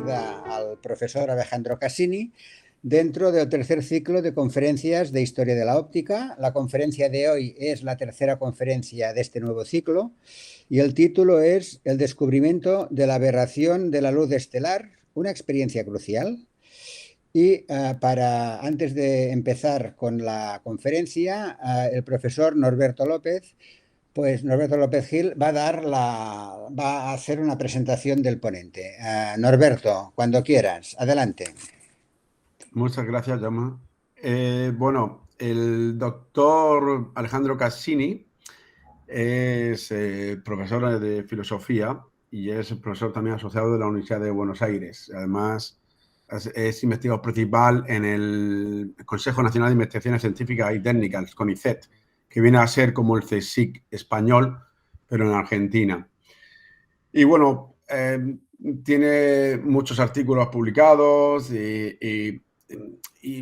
bienvenida al profesor Alejandro Cassini dentro del tercer ciclo de conferencias de Historia de la Óptica. La conferencia de hoy es la tercera conferencia de este nuevo ciclo y el título es El descubrimiento de la aberración de la luz estelar, una experiencia crucial. Y antes de empezar con la conferencia, el profesor Norberto López Gil va a hacer una presentación del ponente. Norberto, cuando quieras, adelante. Muchas gracias, Jaume. Bueno, el doctor Alejandro Cassini es profesor de filosofía y es profesor también asociado de la Universidad de Buenos Aires. Además, es investigador principal en el Consejo Nacional de Investigaciones Científicas y Técnicas, CONICET, que viene a ser como el CSIC español, pero en Argentina. Y bueno, tiene muchos artículos publicados y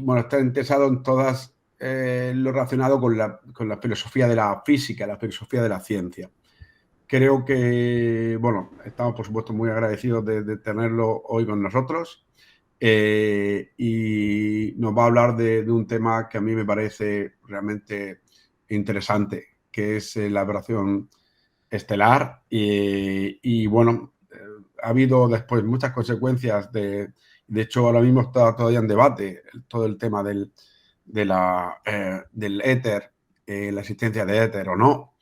bueno, está interesado en todas lo relacionado con la filosofía de la física, la filosofía de la ciencia. Creo que, bueno, estamos por supuesto muy agradecidos de tenerlo hoy con nosotros y nos va a hablar de un tema que a mí me parece realmente interesante, que es la aberración estelar y bueno, ha habido después muchas consecuencias de hecho ahora mismo está todavía en debate todo el tema del éter, la existencia de éter o no,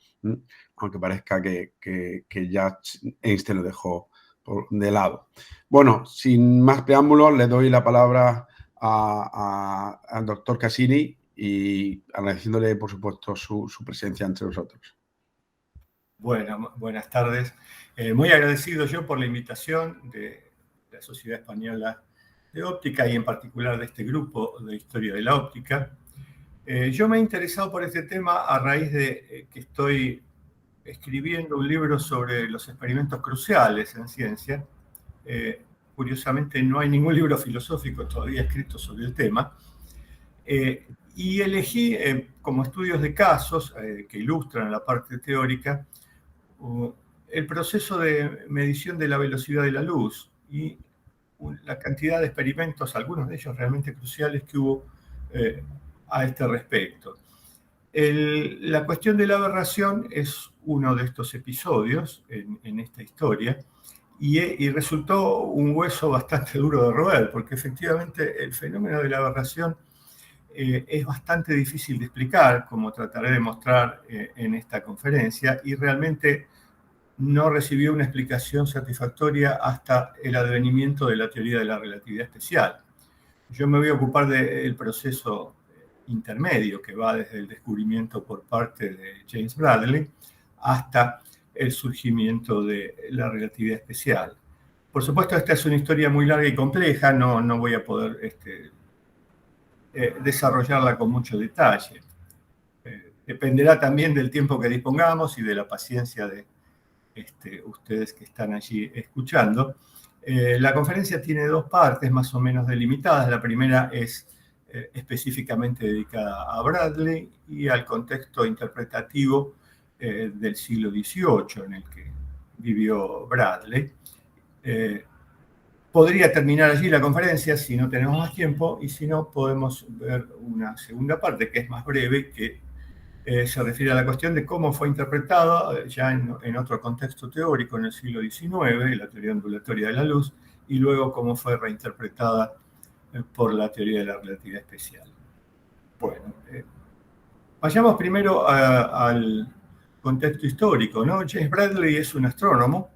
aunque parezca que ya Einstein lo dejó de lado. Bueno, sin más preámbulos, le doy la palabra al doctor Cassini y agradeciéndole, por supuesto, su presencia entre nosotros. Bueno, buenas tardes. Muy agradecido yo por la invitación de la Sociedad Española de Óptica y en particular de este grupo de Historia de la Óptica. Yo me he interesado por este tema a raíz de que estoy escribiendo un libro sobre los experimentos cruciales en ciencia. Curiosamente no hay ningún libro filosófico todavía escrito sobre el tema. Y elegí como estudios de casos que ilustran la parte teórica el proceso de medición de la velocidad de la luz y la cantidad de experimentos, algunos de ellos realmente cruciales, que hubo a este respecto. La cuestión de la aberración es uno de estos episodios en esta historia y resultó un hueso bastante duro de roer, porque efectivamente el fenómeno de la aberración es bastante difícil de explicar, como trataré de mostrar en esta conferencia, y realmente no recibió una explicación satisfactoria hasta el advenimiento de la teoría de la relatividad especial. Yo me voy a ocupar del proceso intermedio que va desde el descubrimiento por parte de James Bradley hasta el surgimiento de la relatividad especial. Por supuesto, esta es una historia muy larga y compleja, no voy a poder desarrollarla con mucho detalle. Dependerá también del tiempo que dispongamos y de la paciencia de ustedes que están allí escuchando. La conferencia tiene dos partes más o menos delimitadas. La primera es específicamente dedicada a Bradley y al contexto interpretativo del siglo XVIII en el que vivió Bradley. Podría terminar allí la conferencia si no tenemos más tiempo, y si no, podemos ver una segunda parte que es más breve, que se refiere a la cuestión de cómo fue interpretada ya en otro contexto teórico en el siglo XIX, la teoría ondulatoria de la luz, y luego cómo fue reinterpretada por la teoría de la relatividad especial. Bueno, vayamos primero al contexto histórico, ¿no? James Bradley es un astrónomo,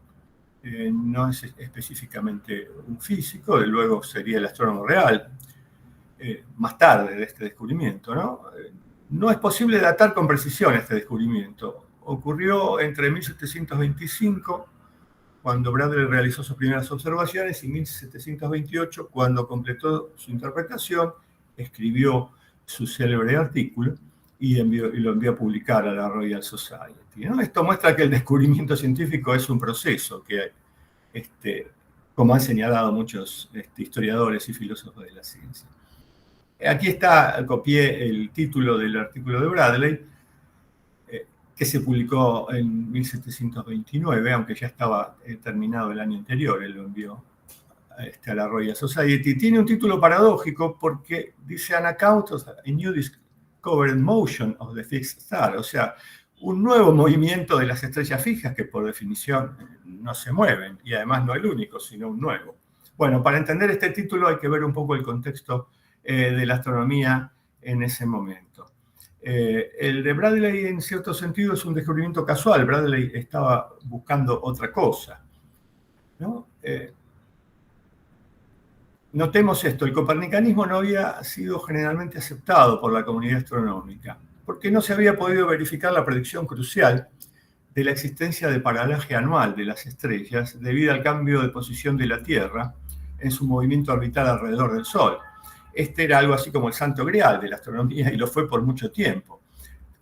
no es específicamente un físico, de luego sería el astrónomo real, más tarde de este descubrimiento, ¿no? No es posible datar con precisión este descubrimiento. Ocurrió entre 1725, cuando Bradley realizó sus primeras observaciones, y 1728, cuando completó su interpretación, escribió su célebre artículo y lo envió a publicar a la Royal Society, ¿no? Esto muestra que el descubrimiento científico es un proceso que, como han señalado muchos historiadores y filósofos de la ciencia. Aquí está, copié el título del artículo de Bradley, que se publicó en 1729, aunque ya estaba terminado el año anterior, él lo envió a la Royal Society. Tiene un título paradójico porque dice an account of a new discovered motion of the fixed star, o sea, un nuevo movimiento de las estrellas fijas que por definición no se mueven, y además no el único, sino un nuevo. Bueno, para entender este título hay que ver un poco el contexto de la astronomía en ese momento. El de Bradley, en cierto sentido, es un descubrimiento casual. Bradley estaba buscando otra cosa, ¿no? Notemos esto, el copernicanismo no había sido generalmente aceptado por la comunidad astronómica, porque no se había podido verificar la predicción crucial de la existencia de paralaje anual de las estrellas debido al cambio de posición de la Tierra en su movimiento orbital alrededor del Sol. Este era algo así como el santo grial de la astronomía y lo fue por mucho tiempo.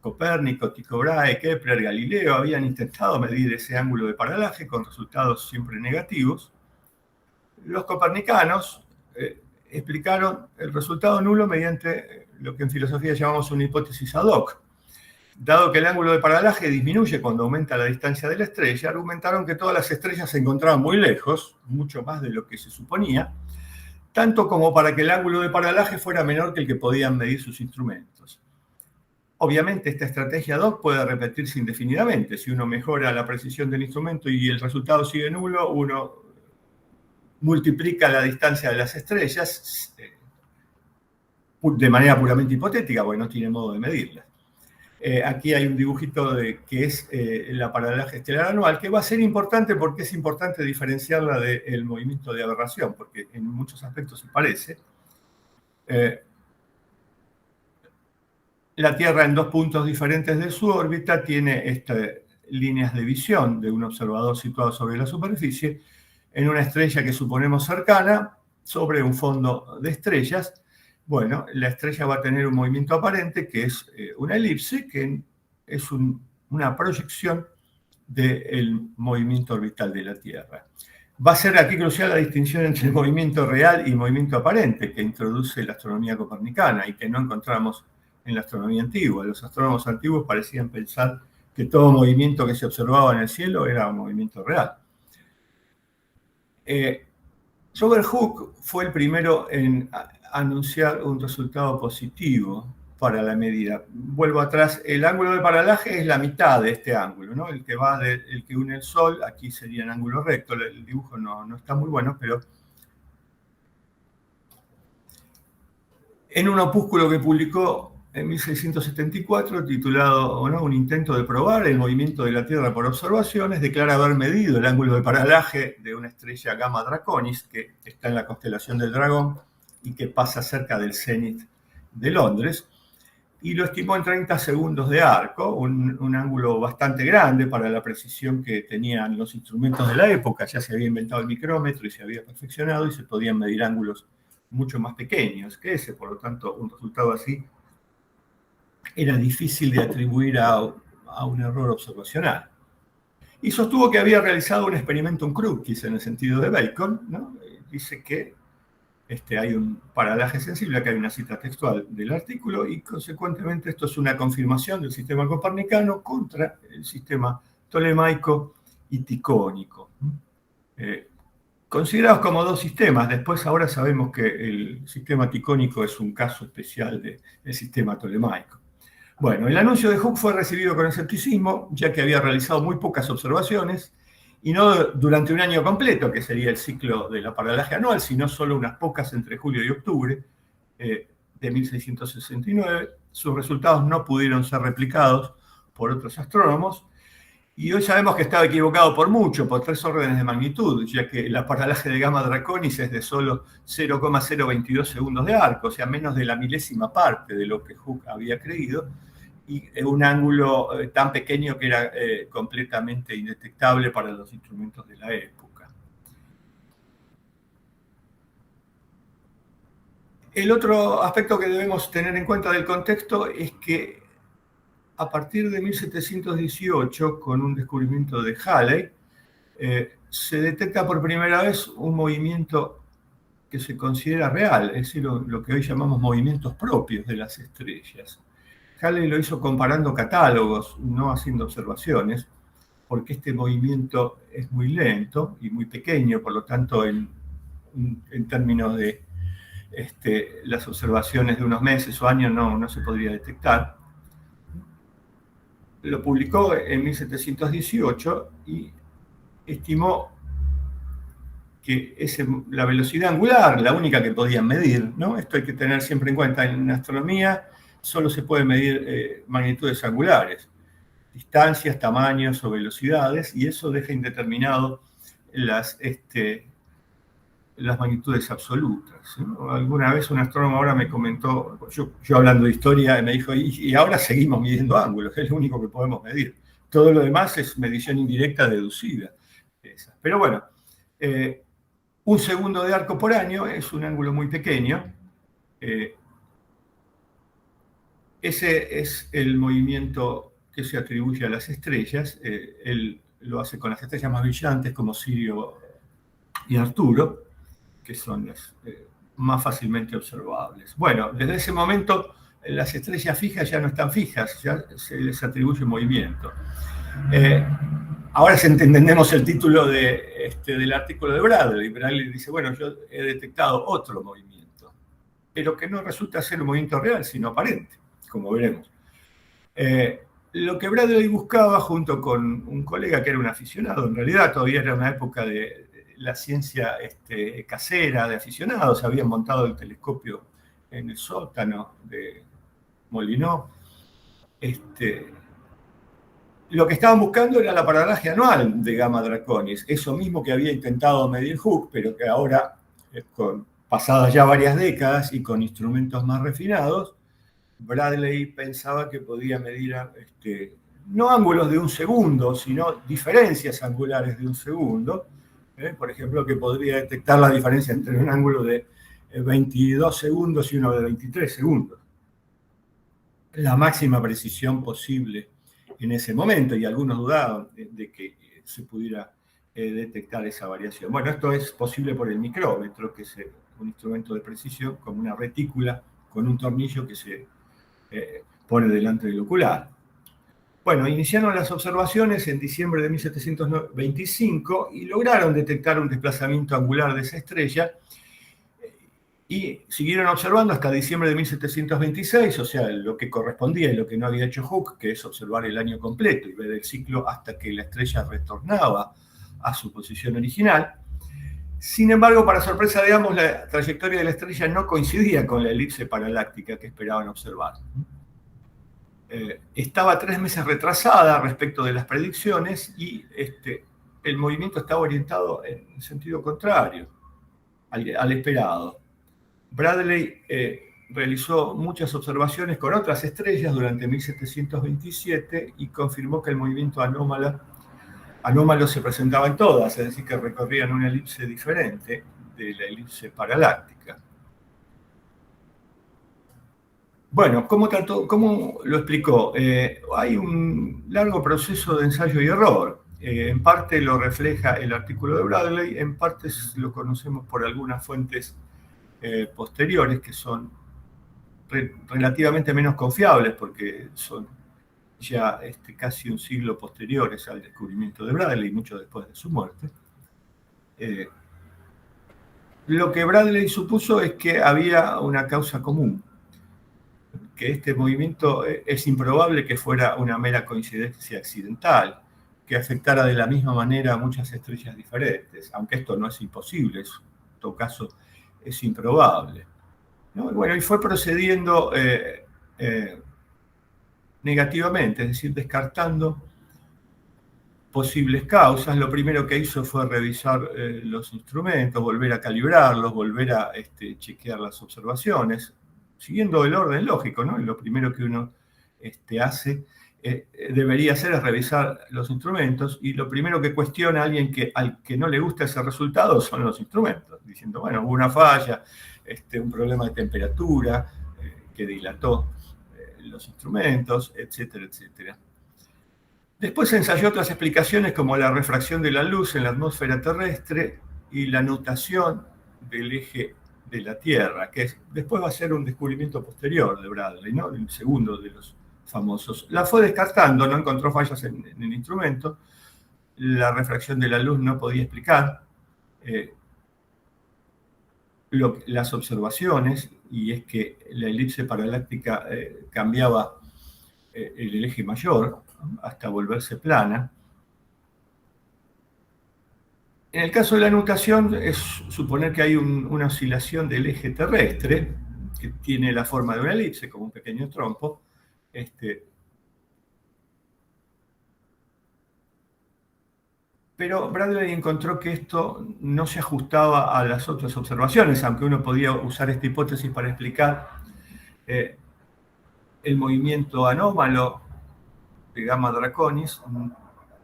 Copérnico, Tycho Brahe, Kepler, Galileo habían intentado medir ese ángulo de paralaje con resultados siempre negativos. Los copernicanos explicaron el resultado nulo mediante lo que en filosofía llamamos una hipótesis ad hoc. Dado que el ángulo de paralaje disminuye cuando aumenta la distancia de la estrella, argumentaron que todas las estrellas se encontraban muy lejos, mucho más de lo que se suponía, tanto como para que el ángulo de paralaje fuera menor que el que podían medir sus instrumentos. Obviamente esta estrategia ad hoc puede repetirse indefinidamente. Si uno mejora la precisión del instrumento y el resultado sigue nulo, uno multiplica la distancia de las estrellas de manera puramente hipotética, porque no tiene modo de medirlas. Aquí hay un dibujito de que es la paralaje estelar anual, que va a ser importante porque es importante diferenciarla del movimiento de aberración, porque en muchos aspectos se parece. La Tierra en dos puntos diferentes de su órbita tiene líneas de visión de un observador situado sobre la superficie en una estrella que suponemos cercana sobre un fondo de estrellas. Bueno, la estrella va a tener un movimiento aparente que es una elipse, que es una proyección del movimiento orbital de la Tierra. Va a ser aquí crucial la distinción entre el movimiento real y movimiento aparente que introduce la astronomía copernicana y que no encontramos en la astronomía antigua. Los astrónomos antiguos parecían pensar que todo movimiento que se observaba en el cielo era un movimiento real. Robert Hooke fue el primero en anunciar un resultado positivo para la medida. Vuelvo atrás, el ángulo de paralaje es la mitad de este ángulo, ¿no? El que une el Sol, aquí sería en ángulo recto, el dibujo no está muy bueno, pero en un opúsculo que publicó en 1674, titulado Un intento de probar el movimiento de la Tierra por observaciones, declara haber medido el ángulo de paralaje de una estrella Gamma Draconis que está en la constelación del Dragón y que pasa cerca del cenit de Londres, y lo estimó en 30 segundos de arco, un ángulo bastante grande para la precisión que tenían los instrumentos de la época. Ya se había inventado el micrómetro y se había perfeccionado y se podían medir ángulos mucho más pequeños que ese, por lo tanto un resultado así era difícil de atribuir a un error observacional. Y sostuvo que había realizado un experimentum crucis en el sentido de Bacon, ¿no? Dice que hay un paralaje sensible, acá hay una cita textual del artículo, y consecuentemente esto es una confirmación del sistema copernicano contra el sistema tolemaico y ticónico. Considerados como dos sistemas, después ahora sabemos que el sistema ticónico es un caso especial del sistema tolemaico. Bueno, el anuncio de Hooke fue recibido con escepticismo, ya que había realizado muy pocas observaciones, y no durante un año completo, que sería el ciclo de la paralaje anual, sino solo unas pocas entre julio y octubre de 1669. Sus resultados no pudieron ser replicados por otros astrónomos, y hoy sabemos que estaba equivocado por mucho, por 3 órdenes de magnitud, ya que la paralaje de Gamma Draconis es de solo 0,022 segundos de arco, o sea, menos de la milésima parte de lo que Hooke había creído, y un ángulo tan pequeño que era completamente indetectable para los instrumentos de la época. El otro aspecto que debemos tener en cuenta del contexto es que a partir de 1718, con un descubrimiento de Halley, se detecta por primera vez un movimiento que se considera real, es decir, lo que hoy llamamos movimientos propios de las estrellas. Halley lo hizo comparando catálogos, no haciendo observaciones, porque este movimiento es muy lento y muy pequeño, por lo tanto en en términos de las observaciones de unos meses o años no se podría detectar. Lo publicó en 1718 y estimó que la velocidad angular, la única que podían medir, ¿no? Esto hay que tener siempre en cuenta. En astronomía solo se pueden medir magnitudes angulares, distancias, tamaños o velocidades, y eso deja indeterminado las magnitudes absolutas, ¿no? Alguna vez un astrónomo ahora me comentó, yo hablando de historia, me dijo, y ahora seguimos midiendo ángulos, es lo único que podemos medir. Todo lo demás es medición indirecta deducida. Pero bueno, un segundo de arco por año es un ángulo muy pequeño. Ese es el movimiento que se atribuye a las estrellas. Él lo hace con las estrellas más brillantes como Sirio y Arturo, que son las más fácilmente observables. Bueno, desde ese momento las estrellas fijas ya no están fijas, ya se les atribuye movimiento. Ahora entendemos el título del artículo de Bradley. Bradley dice, bueno, yo he detectado otro movimiento, pero que no resulta ser un movimiento real, sino aparente, como veremos. Lo que Bradley buscaba, junto con un colega que era un aficionado, en realidad todavía era una época de la ciencia casera de aficionados, habían montado el telescopio en el sótano de Molinó. Lo que estaban buscando era la paralaje anual de Gamma Draconis, eso mismo que había intentado medir Hooke, pero que ahora, pasadas ya varias décadas y con instrumentos más refinados, Bradley pensaba que podía medir no ángulos de un segundo, sino diferencias angulares de un segundo. Por ejemplo, que podría detectar la diferencia entre un ángulo de 22 segundos y uno de 23 segundos. La máxima precisión posible en ese momento, y algunos dudaban de que se pudiera detectar esa variación. Bueno, esto es posible por el micrómetro, que es un instrumento de precisión como una retícula con un tornillo que se pone delante del ocular. Bueno, iniciaron las observaciones en diciembre de 1725 y lograron detectar un desplazamiento angular de esa estrella y siguieron observando hasta diciembre de 1726, o sea, lo que correspondía y lo que no había hecho Hooke, que es observar el año completo y ver el ciclo hasta que la estrella retornaba a su posición original. Sin embargo, para sorpresa de ambos, la trayectoria de la estrella no coincidía con la elipse paraláctica que esperaban observar. Estaba 3 meses retrasada respecto de las predicciones y el movimiento estaba orientado en sentido contrario al esperado. Bradley realizó muchas observaciones con otras estrellas durante 1727 y confirmó que el movimiento anómalo se presentaba en todas, es decir, que recorrían una elipse diferente de la elipse paraláctica. Bueno, ¿cómo lo explicó? Hay un largo proceso de ensayo y error. En parte lo refleja el artículo de Bradley, en parte lo conocemos por algunas fuentes posteriores que son relativamente menos confiables porque son ya casi un siglo posteriores al descubrimiento de Bradley, mucho después de su muerte. Lo que Bradley supuso es que había una causa común, que este movimiento es improbable que fuera una mera coincidencia accidental, que afectara de la misma manera a muchas estrellas diferentes, aunque esto no es imposible, en todo caso es improbable, ¿no? Bueno, y fue procediendo negativamente, es decir, descartando posibles causas. Lo primero que hizo fue revisar los instrumentos, volver a calibrarlos, volver a chequear las observaciones, siguiendo el orden lógico, ¿no? Lo primero que uno hace debería hacer es revisar los instrumentos, y lo primero que cuestiona a alguien al que no le gusta ese resultado son los instrumentos, diciendo, bueno, hubo una falla, un problema de temperatura que dilató los instrumentos, etcétera, etcétera. Después ensayó otras explicaciones como la refracción de la luz en la atmósfera terrestre y la nutación del eje de la Tierra, que después va a ser un descubrimiento posterior de Bradley, ¿no? El segundo de los famosos. La fue descartando, no encontró fallas en el instrumento, la refracción de la luz no podía explicar, las observaciones, y es que la elipse paraláctica cambiaba el eje mayor hasta volverse plana. En el caso de la nutación es suponer que hay una oscilación del eje terrestre, que tiene la forma de una elipse, como un pequeño trompo. Pero Bradley encontró que esto no se ajustaba a las otras observaciones, aunque uno podía usar esta hipótesis para explicar el movimiento anómalo de Gamma Draconis.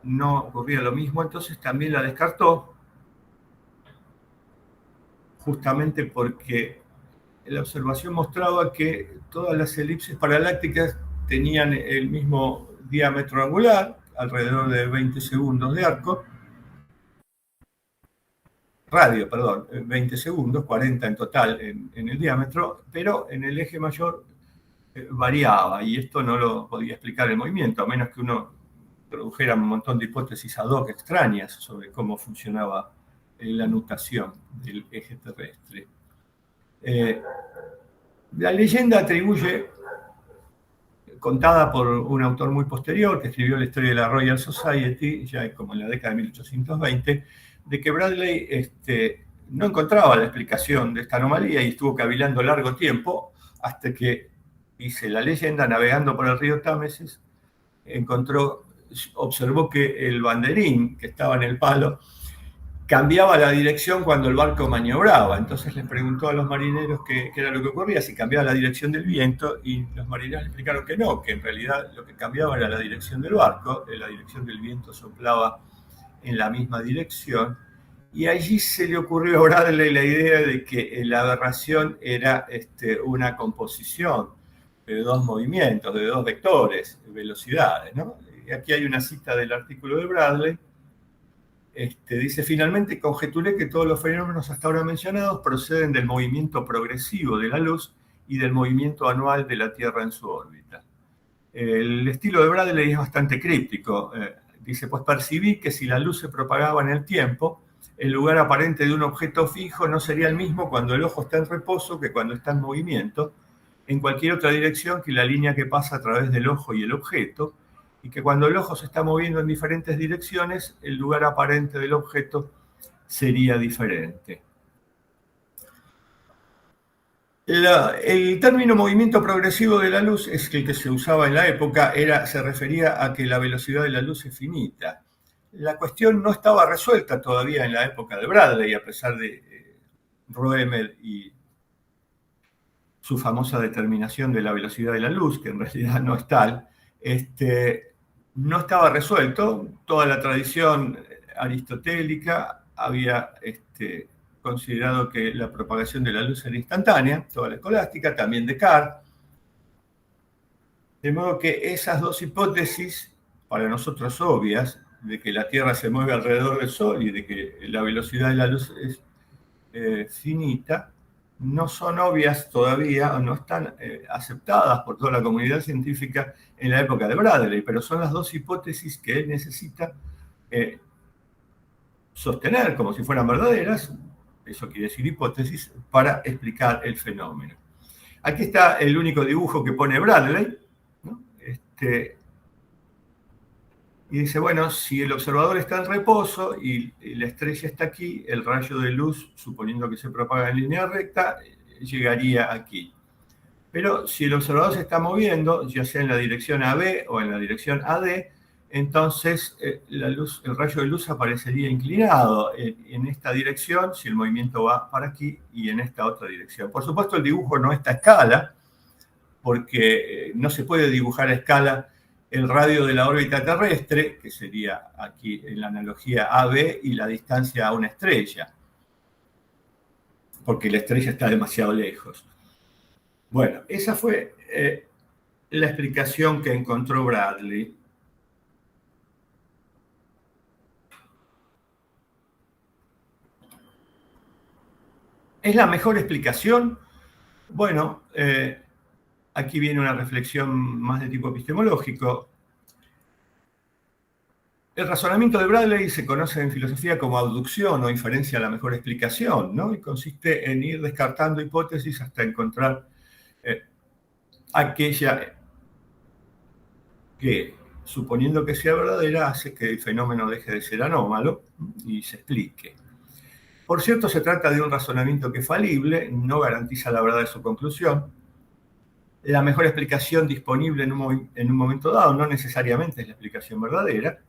No ocurría lo mismo, entonces también la descartó, justamente porque la observación mostraba que todas las elipses paralácticas tenían el mismo diámetro angular, alrededor de 20 segundos de arco, radio, perdón, 20 segundos, 40 en total en el diámetro, pero en el eje mayor variaba, y esto no lo podía explicar el movimiento, a menos que uno produjera un montón de hipótesis ad hoc extrañas sobre cómo funcionaba la nutación del eje terrestre. La leyenda atribuye, contada por un autor muy posterior que escribió la historia de la Royal Society, ya como en la década de 1820, de que Bradley no encontraba la explicación de esta anomalía y estuvo cavilando largo tiempo hasta que, dice la leyenda, navegando por el río Támesis, observó que el banderín que estaba en el palo cambiaba la dirección cuando el barco maniobraba. Entonces les preguntó a los marineros qué era lo que ocurría, si cambiaba la dirección del viento, y los marineros le explicaron que no, que en realidad lo que cambiaba era la dirección del barco, la dirección del viento soplaba en la misma dirección, y allí se le ocurrió a Bradley la idea de que la aberración era una composición de dos movimientos, de dos vectores, de velocidades, ¿no? Y aquí hay una cita del artículo de Bradley. Dice, finalmente conjeturé que todos los fenómenos hasta ahora mencionados proceden del movimiento progresivo de la luz y del movimiento anual de la Tierra en su órbita. El estilo de Bradley es bastante críptico. Dice, pues percibí que si la luz se propagaba en el tiempo, el lugar aparente de un objeto fijo no sería el mismo cuando el ojo está en reposo que cuando está en movimiento, en cualquier otra dirección que la línea que pasa a través del ojo y el objeto, y que cuando el ojo se está moviendo en diferentes direcciones, el lugar aparente del objeto sería diferente. El término movimiento progresivo de la luz es el que se usaba en la época, se refería a que la velocidad de la luz es finita. La cuestión no estaba resuelta todavía en la época de Bradley, a pesar de Roemer y su famosa determinación de la velocidad de la luz, que en realidad no es tal. No estaba resuelto. Toda la tradición aristotélica había considerado que la propagación de la luz era instantánea, toda la escolástica, también Descartes. De modo que esas dos hipótesis, para nosotros obvias, de que la Tierra se mueve alrededor del Sol y de que la velocidad de la luz es finita, no son obvias todavía, o no están aceptadas por toda la comunidad científica en la época de Bradley, pero son las dos hipótesis que él necesita sostener como si fueran verdaderas, eso quiere decir hipótesis, para explicar el fenómeno. Aquí está el único dibujo que pone Bradley, ¿no? Y dice, bueno, si el observador está en reposo y la estrella está aquí, el rayo de luz, suponiendo que se propaga en línea recta, llegaría aquí. Pero si el observador se está moviendo, ya sea en la dirección AB o en la dirección AD, entonces el rayo de luz aparecería inclinado en esta dirección, si el movimiento va para aquí, y en esta otra dirección. Por supuesto, el dibujo no está a escala, porque no se puede dibujar a escala el radio de la órbita terrestre, que sería aquí en la analogía AB, y la distancia a una estrella, porque la estrella está demasiado lejos. Bueno, esa fue la explicación que encontró Bradley. ¿Es la mejor explicación? Bueno, aquí viene una reflexión más de tipo epistemológico. El razonamiento de Bradley se conoce en filosofía como abducción o inferencia a la mejor explicación, ¿no? Y consiste en ir descartando hipótesis hasta encontrar aquella que, suponiendo que sea verdadera, hace que el fenómeno deje de ser anómalo y se explique. Por cierto, se trata de un razonamiento que es falible, no garantiza la verdad de su conclusión. La mejor explicación disponible en un momento dado no necesariamente es la explicación verdadera,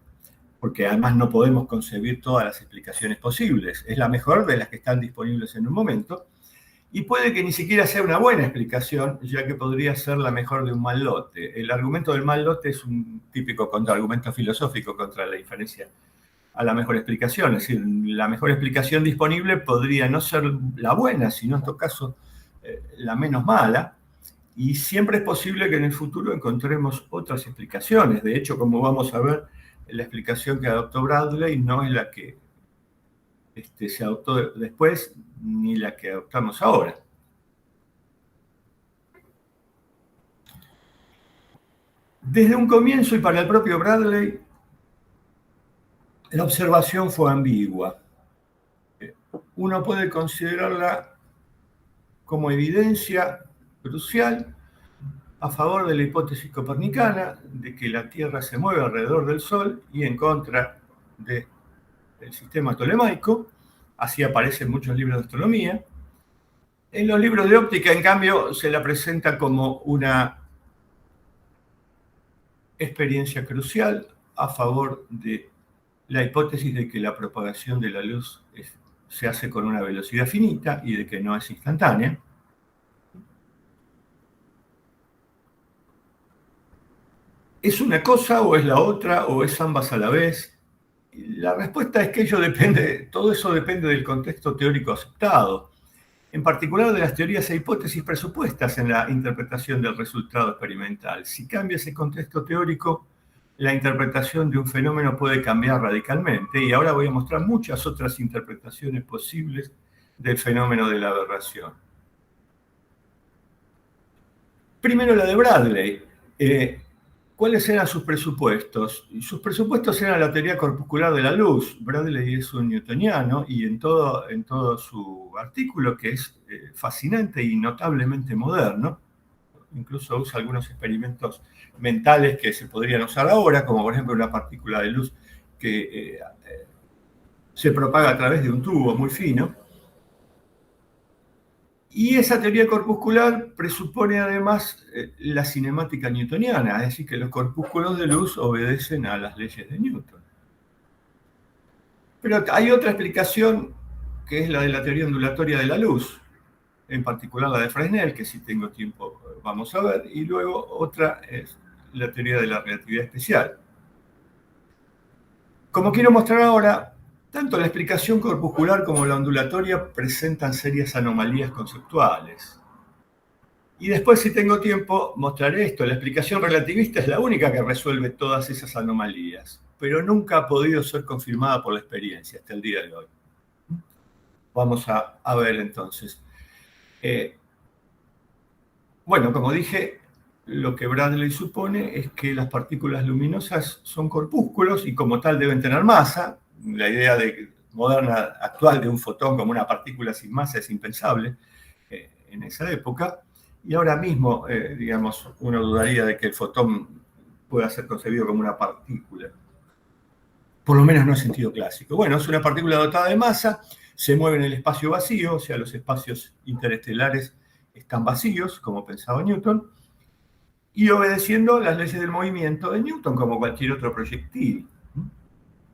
porque además no podemos concebir todas las explicaciones posibles. Es la mejor de las que están disponibles en un momento, y puede que ni siquiera sea una buena explicación, ya que podría ser la mejor de un mal lote. El argumento del mal lote es un típico contraargumento filosófico contra la inferencia a la mejor explicación. Es decir, la mejor explicación disponible podría no ser la buena, sino en todo caso la menos mala, y siempre es posible que en el futuro encontremos otras explicaciones. De hecho, como vamos a ver, la explicación que adoptó Bradley no es la que se adoptó después, ni la que adoptamos ahora. Desde un comienzo y para el propio Bradley, la observación fue ambigua. Uno puede considerarla como evidencia crucial a favor de la hipótesis copernicana de que la Tierra se mueve alrededor del Sol y en contra del sistema tolemaico. Así aparece en muchos libros de astronomía. En los libros de óptica, en cambio, se la presenta como una experiencia crucial a favor de la hipótesis de que la propagación de la luz se hace con una velocidad finita y de que no es instantánea. ¿Es una cosa o es la otra o es ambas a la vez? La respuesta es que todo eso depende del contexto teórico aceptado, en particular de las teorías e hipótesis presupuestas en la interpretación del resultado experimental. Si cambia ese contexto teórico, la interpretación de un fenómeno puede cambiar radicalmente, y ahora voy a mostrar muchas otras interpretaciones posibles del fenómeno de la aberración. Primero la de Bradley. ¿Cuáles eran sus presupuestos? Sus presupuestos eran la teoría corpuscular de la luz. Bradley es un newtoniano y en todo su artículo, que es fascinante y notablemente moderno, incluso usa algunos experimentos mentales que se podrían usar ahora, como por ejemplo una partícula de luz que se propaga a través de un tubo muy fino. Y esa teoría corpuscular presupone además la cinemática newtoniana, es decir, que los corpúsculos de luz obedecen a las leyes de Newton. Pero hay otra explicación, que es la de la teoría ondulatoria de la luz, en particular la de Fresnel, que si tengo tiempo vamos a ver, y luego otra es la teoría de la relatividad especial. Como quiero mostrar ahora, tanto la explicación corpuscular como la ondulatoria presentan serias anomalías conceptuales. Y después, si tengo tiempo, mostraré esto. La explicación relativista es la única que resuelve todas esas anomalías, pero nunca ha podido ser confirmada por la experiencia hasta el día de hoy. Vamos a ver entonces. Bueno, como dije, lo que Bradley supone es que las partículas luminosas son corpúsculos y como tal deben tener masa. La idea moderna actual de un fotón como una partícula sin masa es impensable en esa época. Y ahora mismo, digamos, uno dudaría de que el fotón pueda ser concebido como una partícula. Por lo menos no en sentido clásico. Bueno, es una partícula dotada de masa, se mueve en el espacio vacío, o sea, los espacios interestelares están vacíos, como pensaba Newton, y obedeciendo las leyes del movimiento de Newton, como cualquier otro proyectil.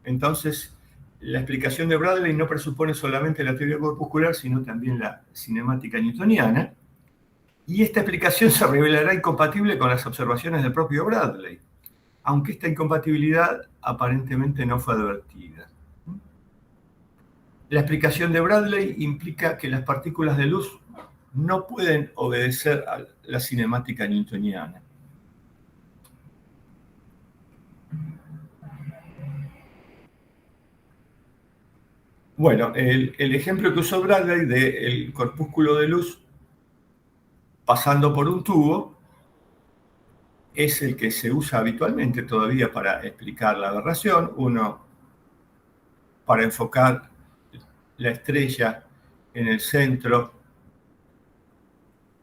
Entonces, la explicación de Bradley no presupone solamente la teoría corpuscular, sino también la cinemática newtoniana, y esta explicación se revelará incompatible con las observaciones del propio Bradley, aunque esta incompatibilidad aparentemente no fue advertida. La explicación de Bradley implica que las partículas de luz no pueden obedecer a la cinemática newtoniana. Bueno, el ejemplo que usó Bradley del corpúsculo de luz pasando por un tubo es el que se usa habitualmente todavía para explicar la aberración. Uno, para enfocar la estrella en el centro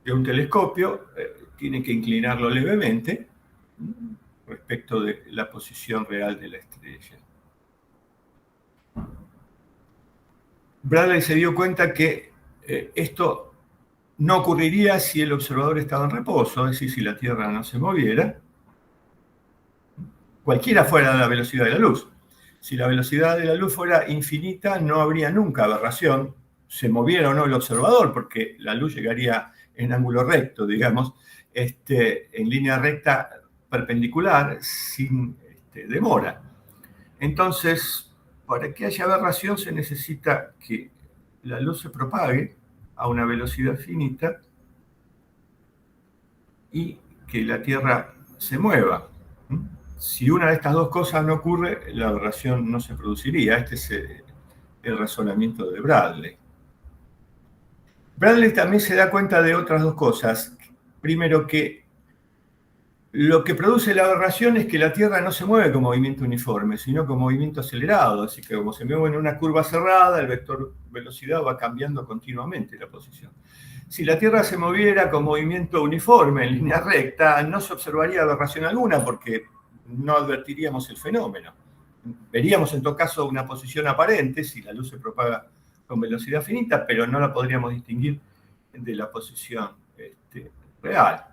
de un telescopio, tiene que inclinarlo levemente respecto de la posición real de la estrella. Bradley se dio cuenta que esto no ocurriría si el observador estaba en reposo, es decir, si la Tierra no se moviera, cualquiera fuera la velocidad de la luz. Si la velocidad de la luz fuera infinita, no habría nunca aberración, se moviera o no el observador, porque la luz llegaría en ángulo recto, digamos, en línea recta perpendicular, sin demora. Entonces, para que haya aberración se necesita que la luz se propague a una velocidad finita y que la Tierra se mueva. Si una de estas dos cosas no ocurre, la aberración no se produciría. Este es el razonamiento de Bradley. Bradley también se da cuenta de otras dos cosas. Primero, que lo que produce la aberración es que la Tierra no se mueve con movimiento uniforme, sino con movimiento acelerado. Así que como se mueve en una curva cerrada, el vector velocidad va cambiando continuamente la posición. Si la Tierra se moviera con movimiento uniforme en línea recta, no se observaría aberración alguna porque no advertiríamos el fenómeno. Veríamos en todo caso una posición aparente si la luz se propaga con velocidad finita, pero no la podríamos distinguir de la posición real.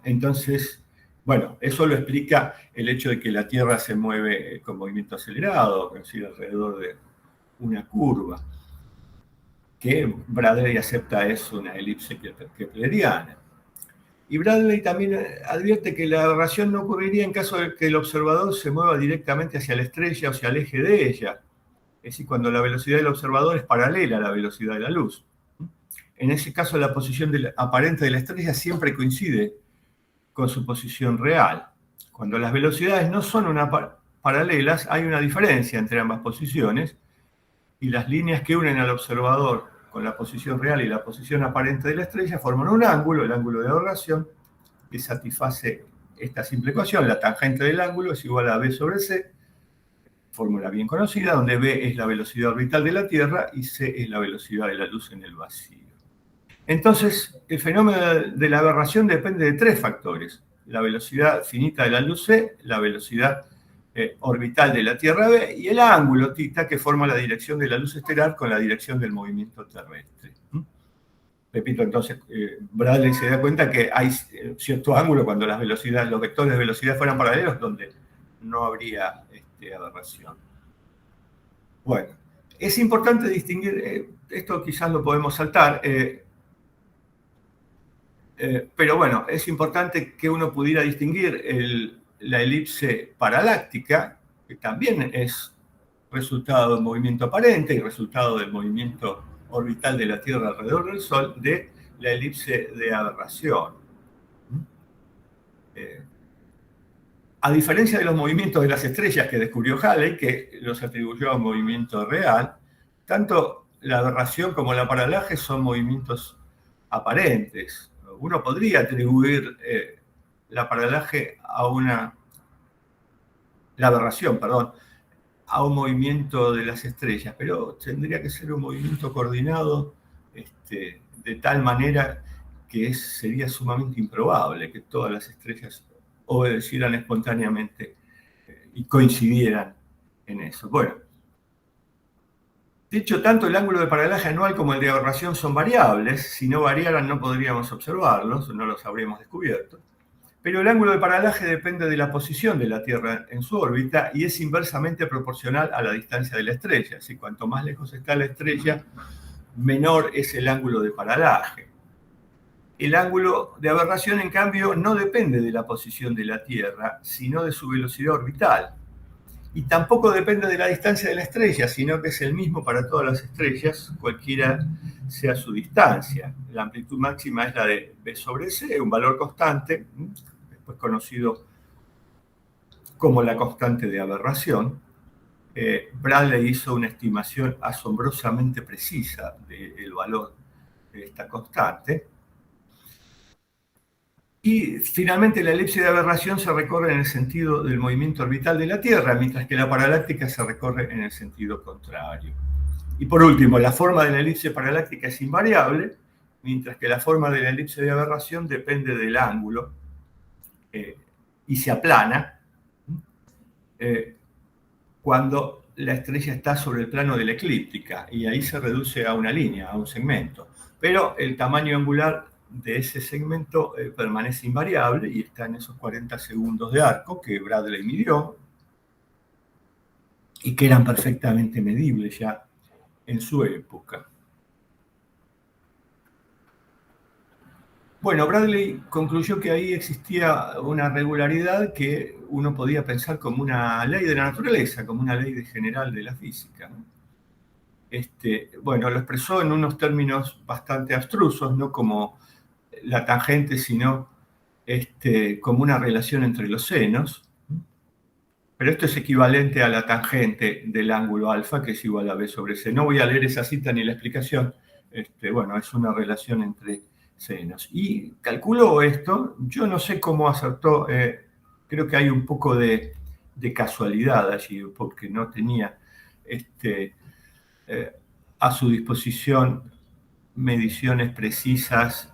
Entonces, bueno, eso lo explica el hecho de que la Tierra se mueve con movimiento acelerado, es decir, alrededor de una curva, que Bradley acepta es una elipse kepleriana. Y Bradley también advierte que la aberración no ocurriría en caso de que el observador se mueva directamente hacia la estrella o se aleje de ella, es decir, cuando la velocidad del observador es paralela a la velocidad de la luz. En ese caso, la posición aparente de la estrella siempre coincide con su posición real. Cuando las velocidades no son paralelas, hay una diferencia entre ambas posiciones y las líneas que unen al observador con la posición real y la posición aparente de la estrella forman un ángulo, el ángulo de aberración, que satisface esta simple ecuación. La tangente del ángulo es igual a b sobre c, fórmula bien conocida, donde b es la velocidad orbital de la Tierra y c es la velocidad de la luz en el vacío. Entonces, el fenómeno de la aberración depende de tres factores: la velocidad finita de la luz c, la velocidad orbital de la Tierra b y el ángulo θ que forma la dirección de la luz estelar con la dirección del movimiento terrestre. Repito, entonces, Bradley se da cuenta que hay cierto ángulo cuando las velocidades, los vectores de velocidad fueran paralelos, donde no habría aberración. Bueno, es importante distinguir, esto quizás lo podemos saltar, pero bueno, es importante que uno pudiera distinguir la elipse paraláctica, que también es resultado del movimiento aparente y resultado del movimiento orbital de la Tierra alrededor del Sol, de la elipse de aberración. A diferencia de los movimientos de las estrellas que descubrió Halley, que los atribuyó a un movimiento real, tanto la aberración como la paralaje son movimientos aparentes. Uno podría atribuir la aberración, a un movimiento de las estrellas, pero tendría que ser un movimiento coordinado de tal manera que sería sumamente improbable que todas las estrellas obedecieran espontáneamente y coincidieran en eso. Bueno, de hecho, tanto el ángulo de paralaje anual como el de aberración son variables. Si no variaran, no podríamos observarlos, no los habríamos descubierto. Pero el ángulo de paralaje depende de la posición de la Tierra en su órbita y es inversamente proporcional a la distancia de la estrella. Así, cuanto más lejos está la estrella, menor es el ángulo de paralaje. El ángulo de aberración, en cambio, no depende de la posición de la Tierra, sino de su velocidad orbital. Y tampoco depende de la distancia de la estrella, sino que es el mismo para todas las estrellas, cualquiera sea su distancia. La amplitud máxima es la de b sobre c, un valor constante, después conocido como la constante de aberración. Bradley hizo una estimación asombrosamente precisa del valor de esta constante. Y finalmente la elipse de aberración se recorre en el sentido del movimiento orbital de la Tierra, mientras que la paraláctica se recorre en el sentido contrario. Y por último, la forma de la elipse paraláctica es invariable, mientras que la forma de la elipse de aberración depende del ángulo y se aplana cuando la estrella está sobre el plano de la eclíptica, y ahí se reduce a una línea, a un segmento. Pero el tamaño angular de ese segmento permanece invariable y está en esos 40 segundos de arco que Bradley midió y que eran perfectamente medibles ya en su época. Bueno, Bradley concluyó que ahí existía una regularidad que uno podía pensar como una ley de la naturaleza, como una ley general de la física. Bueno, lo expresó en unos términos bastante abstrusos, no como la tangente, sino como una relación entre los senos. Pero esto es equivalente a la tangente del ángulo alfa, que es igual a b sobre c. No voy a leer esa cita ni la explicación. Bueno, es una relación entre senos. Y calculó esto, yo no sé cómo acertó, creo que hay un poco de casualidad allí, porque no tenía a su disposición mediciones precisas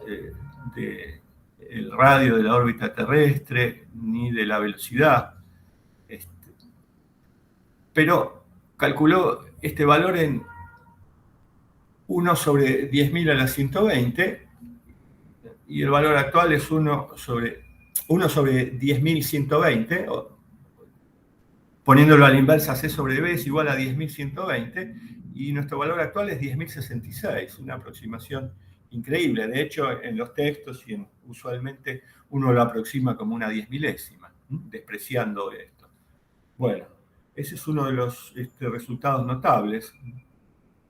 del radio de la órbita terrestre, ni de la velocidad. Pero calculó este valor en 1 sobre 10.000 a la 120, y el valor actual es 1 sobre 10.120, poniéndolo a la inversa, C sobre B es igual a 10.120, y nuestro valor actual es 10.066, una aproximación increíble. De hecho, en los textos usualmente uno lo aproxima como una 10 milésima, despreciando esto. Bueno, ese es uno de los resultados notables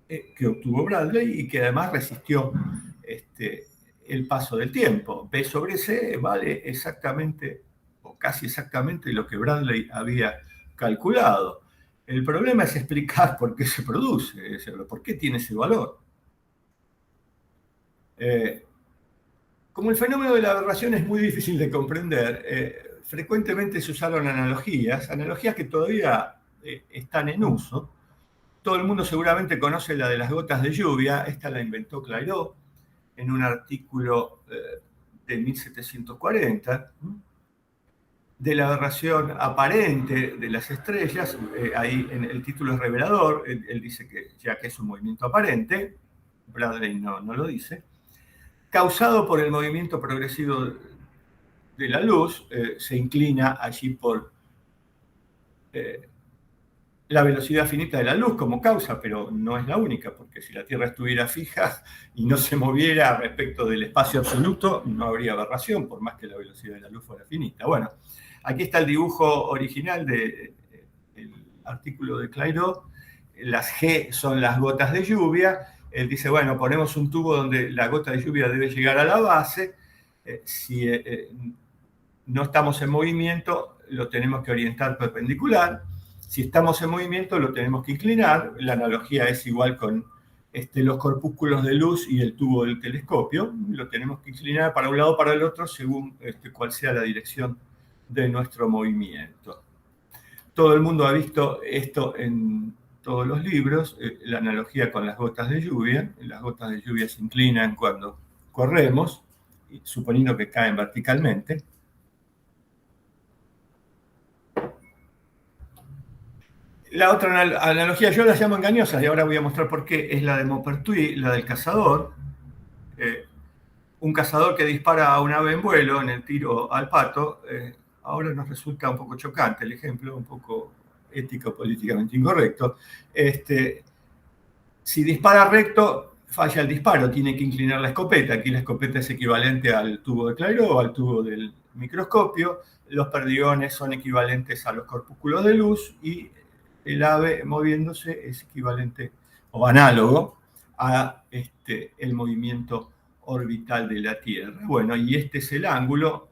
que obtuvo Bradley y que además resistió el paso del tiempo. B sobre C vale exactamente, o casi exactamente, lo que Bradley había calculado. El problema es explicar por qué se produce, por qué tiene ese valor. Como el fenómeno de la aberración es muy difícil de comprender, frecuentemente se usaron analogías que todavía están en uso. Todo el mundo seguramente conoce la de las gotas de lluvia. Esta la inventó Clairaut en un artículo de 1740. De la aberración aparente de las estrellas, ahí el título es revelador. Él dice que ya que es un movimiento aparente, Bradley no lo dice, causado por el movimiento progresivo de la luz, se inclina allí por la velocidad finita de la luz como causa, pero no es la única, porque si la Tierra estuviera fija y no se moviera respecto del espacio absoluto, no habría aberración, por más que la velocidad de la luz fuera finita. Bueno, aquí está el dibujo original del artículo de Clairaut. Las G son las gotas de lluvia. Él dice, bueno, ponemos un tubo donde la gota de lluvia debe llegar a la base. Si no estamos en movimiento, lo tenemos que orientar perpendicular. Si estamos en movimiento, lo tenemos que inclinar. La analogía es igual con los corpúsculos de luz y el tubo del telescopio. Lo tenemos que inclinar para un lado o para el otro según cuál sea la dirección de nuestro movimiento. Todo el mundo ha visto esto en todos los libros, la analogía con las gotas de lluvia. Las gotas de lluvia se inclinan cuando corremos, suponiendo que caen verticalmente. La otra analogía yo la llamo engañosa, y ahora voy a mostrar por qué, es la de Maupertuis, la del cazador. Un cazador que dispara a un ave en vuelo en el tiro al pato. Ahora nos resulta un poco chocante el ejemplo, un poco ético, políticamente incorrecto. Si dispara recto, falla el disparo, tiene que inclinar la escopeta. Aquí la escopeta es equivalente al tubo de Clairaut o al tubo del microscopio. Los perdigones son equivalentes a los corpúsculos de luz y el ave moviéndose es equivalente o análogo a el movimiento orbital de la Tierra. Bueno, y este es el ángulo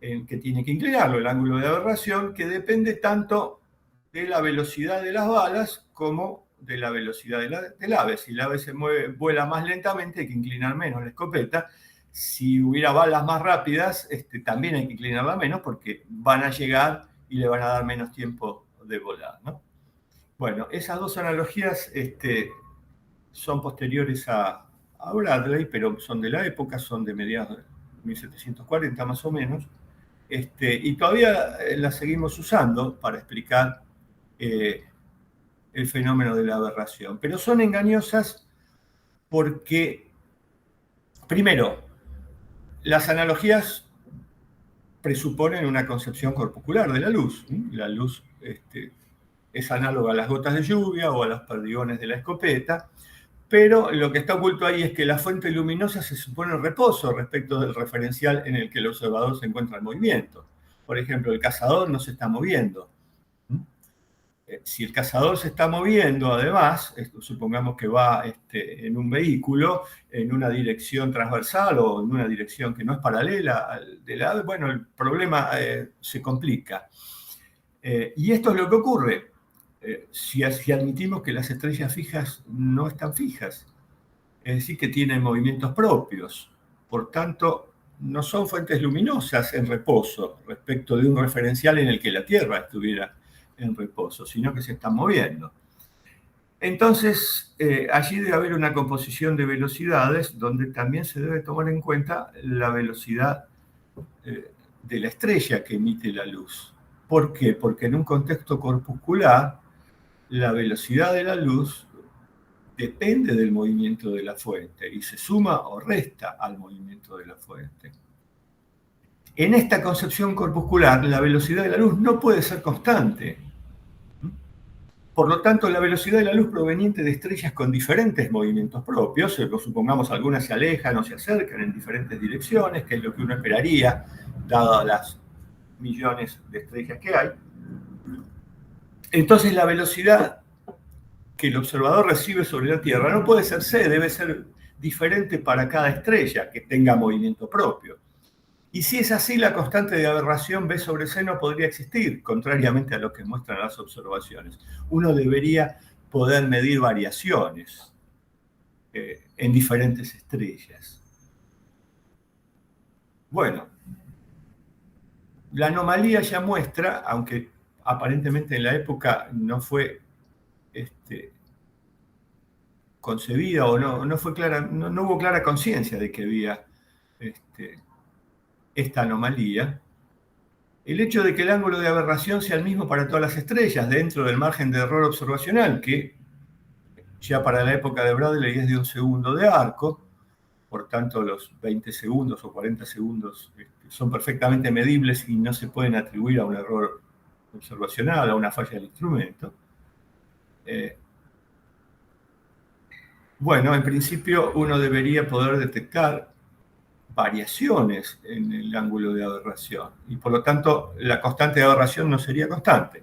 en que tiene que inclinarlo, el ángulo de aberración, que depende tanto de la velocidad de las balas como de la velocidad del ave. Si el ave vuela más lentamente, hay que inclinar menos la escopeta. Si hubiera balas más rápidas, también hay que inclinarla menos porque van a llegar y le van a dar menos tiempo de volar, ¿no? Bueno, esas dos analogías son posteriores a Bradley, pero son de la época, son de mediados de 1740 más o menos, y todavía las seguimos usando para explicar el fenómeno de la aberración. Pero son engañosas porque, primero, las analogías presuponen una concepción corpuscular de la luz. La luz es análoga a las gotas de lluvia o a los perdigones de la escopeta, pero lo que está oculto ahí es que la fuente luminosa se supone en reposo respecto del referencial en el que el observador se encuentra en movimiento. Por ejemplo, el cazador no se está moviendo. Si el cazador se está moviendo, además, supongamos que va en un vehículo en una dirección transversal o en una dirección que no es paralela al de la ave, bueno, el problema se complica. Y esto es lo que ocurre si admitimos que las estrellas fijas no están fijas, es decir, que tienen movimientos propios. Por tanto, no son fuentes luminosas en reposo respecto de un referencial en el que la Tierra estuviera en reposo, sino que se están moviendo. Entonces, allí debe haber una composición de velocidades donde también se debe tomar en cuenta la velocidad de la estrella que emite la luz. ¿Por qué? Porque en un contexto corpuscular, la velocidad de la luz depende del movimiento de la fuente y se suma o resta al movimiento de la fuente. En esta concepción corpuscular, la velocidad de la luz no puede ser constante. Por lo tanto, la velocidad de la luz proveniente de estrellas con diferentes movimientos propios, supongamos algunas se alejan o se acercan en diferentes direcciones, que es lo que uno esperaría, dadas las millones de estrellas que hay. Entonces, la velocidad que el observador recibe sobre la Tierra no puede ser c, debe ser diferente para cada estrella que tenga movimiento propio. Y si es así, la constante de aberración B sobre C no podría existir, contrariamente a lo que muestran las observaciones. Uno debería poder medir variaciones en diferentes estrellas. Bueno, la anomalía ya muestra, aunque aparentemente en la época no fue concebida o no fue clara, no hubo clara conciencia de que había esta anomalía, el hecho de que el ángulo de aberración sea el mismo para todas las estrellas dentro del margen de error observacional, que ya para la época de Bradley es de 1 segundo de arco, por tanto los 20 segundos o 40 segundos son perfectamente medibles y no se pueden atribuir a un error observacional, a una falla del instrumento. Bueno, en principio uno debería poder detectar variaciones en el ángulo de aberración y por lo tanto la constante de aberración no sería constante.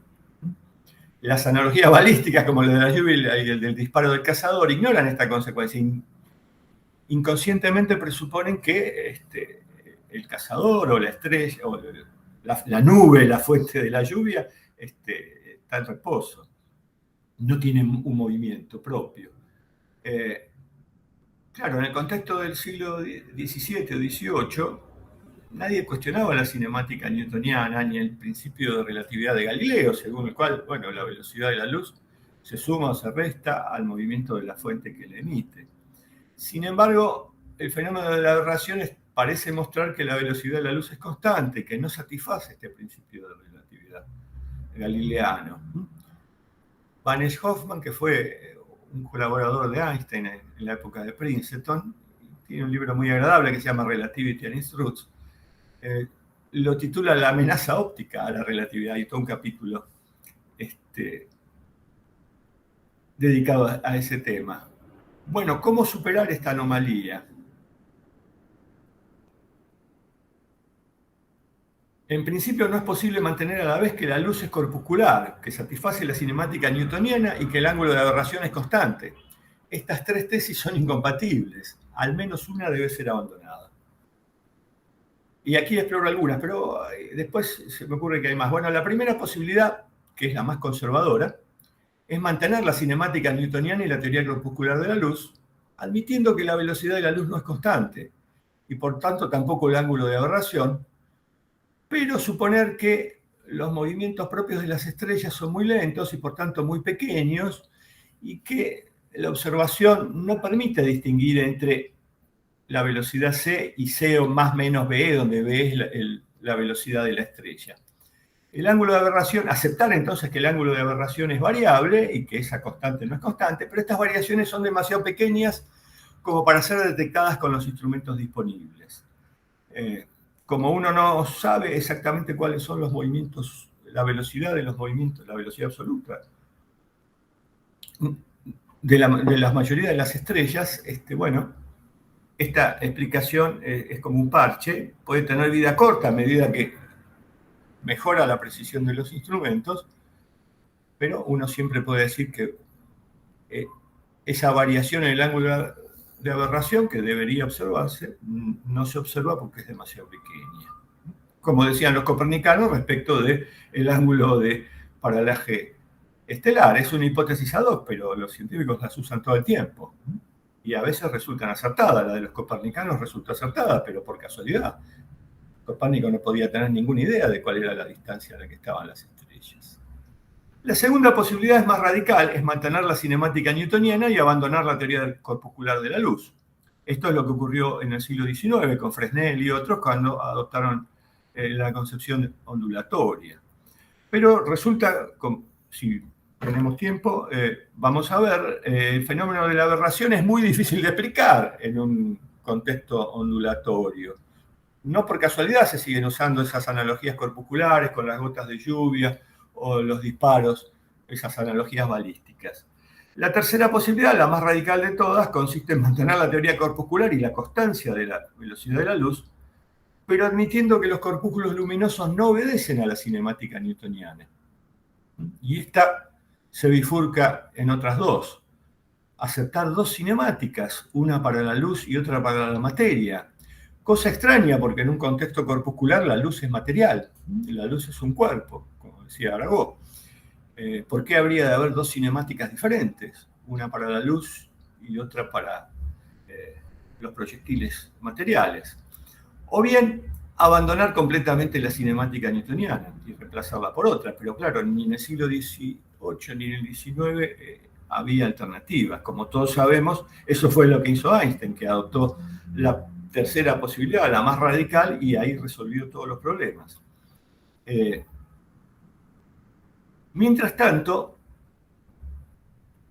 Las analogías balísticas como la de la lluvia y el del disparo del cazador ignoran esta consecuencia. Inconscientemente presuponen que el cazador o la estrella o la nube, la fuente de la lluvia, está en reposo, no tiene un movimiento propio. Claro, en el contexto del siglo XVII o XVIII, nadie cuestionaba la cinemática newtoniana ni el principio de relatividad de Galileo, según el cual, bueno, la velocidad de la luz se suma o se resta al movimiento de la fuente que la emite. Sin embargo, el fenómeno de la aberración parece mostrar que la velocidad de la luz es constante, que no satisface este principio de relatividad galileano. Van Hoffman, que fue un colaborador de Einstein en la época de Princeton, tiene un libro muy agradable que se llama Relativity and its Roots, lo titula La amenaza óptica a la relatividad, y todo un capítulo dedicado a ese tema. Bueno, ¿cómo superar esta anomalía? En principio no es posible mantener a la vez que la luz es corpuscular, que satisface la cinemática newtoniana y que el ángulo de aberración es constante. Estas tres tesis son incompatibles. Al menos una debe ser abandonada. Y aquí exploro algunas, pero después se me ocurre que hay más. Bueno, la primera posibilidad, que es la más conservadora, es mantener la cinemática newtoniana y la teoría corpuscular de la luz, admitiendo que la velocidad de la luz no es constante, y por tanto tampoco el ángulo de aberración, pero suponer que los movimientos propios de las estrellas son muy lentos y por tanto muy pequeños, y que la observación no permite distinguir entre la velocidad c y c o más menos b, donde b es la velocidad de la estrella. El ángulo de aberración, aceptar entonces que el ángulo de aberración es variable y que esa constante no es constante, pero estas variaciones son demasiado pequeñas como para ser detectadas con los instrumentos disponibles. Como uno no sabe exactamente cuáles son los movimientos, la velocidad de los movimientos, la velocidad absoluta de la mayoría de las estrellas, bueno, esta explicación es como un parche, puede tener vida corta a medida que mejora la precisión de los instrumentos, pero uno siempre puede decir que esa variación en el ángulo de aberración que debería observarse no se observa porque es demasiado pequeña. Como decían los copernicanos respecto del ángulo de paralaje estelar. Es una hipótesis ad hoc, pero los científicos las usan todo el tiempo. Y a veces resultan acertadas. La de los copernicanos resultó acertada, pero por casualidad. Copérnico no podía tener ninguna idea de cuál era la distancia a la que estaban las estrellas. La segunda posibilidad es más radical, es mantener la cinemática newtoniana y abandonar la teoría corpuscular de la luz. Esto es lo que ocurrió en el siglo XIX con Fresnel y otros cuando adoptaron la concepción ondulatoria. Pero resulta, si tenemos tiempo, vamos a ver, el fenómeno de la aberración es muy difícil de explicar en un contexto ondulatorio. No por casualidad se siguen usando esas analogías corpusculares con las gotas de lluvia o los disparos, esas analogías balísticas. La tercera posibilidad, la más radical de todas, consiste en mantener la teoría corpuscular y la constancia de la velocidad de la luz, pero admitiendo que los corpúsculos luminosos no obedecen a la cinemática newtoniana. Y esta se bifurca en otras dos. Aceptar dos cinemáticas, una para la luz y otra para la materia. Cosa extraña, porque en un contexto corpuscular la luz es material, la luz es un cuerpo, como decía Arago. ¿Por qué habría de haber dos cinemáticas diferentes? Una para la luz y otra para los proyectiles materiales. O bien abandonar completamente la cinemática newtoniana y reemplazarla por otra. Pero claro, ni en el siglo XVIII ni en el XIX había alternativas. Como todos sabemos, eso fue lo que hizo Einstein, que adoptó la tercera posibilidad, la más radical, y ahí resolvió todos los problemas. Mientras tanto,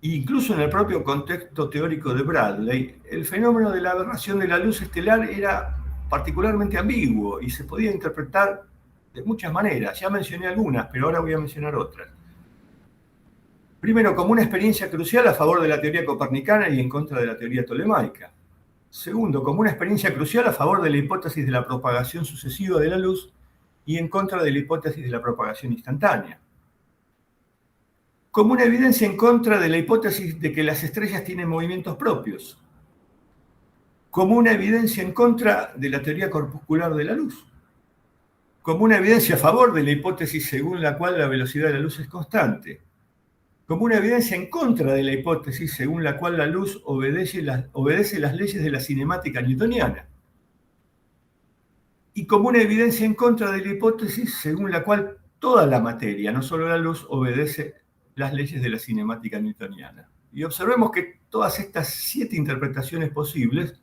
incluso en el propio contexto teórico de Bradley, el fenómeno de la aberración de la luz estelar era particularmente ambiguo y se podía interpretar de muchas maneras. Ya mencioné algunas, pero ahora voy a mencionar otras. Primero, como una experiencia crucial a favor de la teoría copernicana y en contra de la teoría tolemaica. Segundo, como una experiencia crucial a favor de la hipótesis de la propagación sucesiva de la luz y en contra de la hipótesis de la propagación instantánea. Como una evidencia en contra de la hipótesis de que las estrellas tienen movimientos propios. Como una evidencia en contra de la teoría corpuscular de la luz. Como una evidencia a favor de la hipótesis según la cual la velocidad de la luz es constante. Como una evidencia en contra de la hipótesis según la cual la luz obedece las leyes de la cinemática newtoniana. Y como una evidencia en contra de la hipótesis según la cual toda la materia, no solo la luz, obedece las leyes de la cinemática newtoniana. Y observemos que todas estas 7 interpretaciones posibles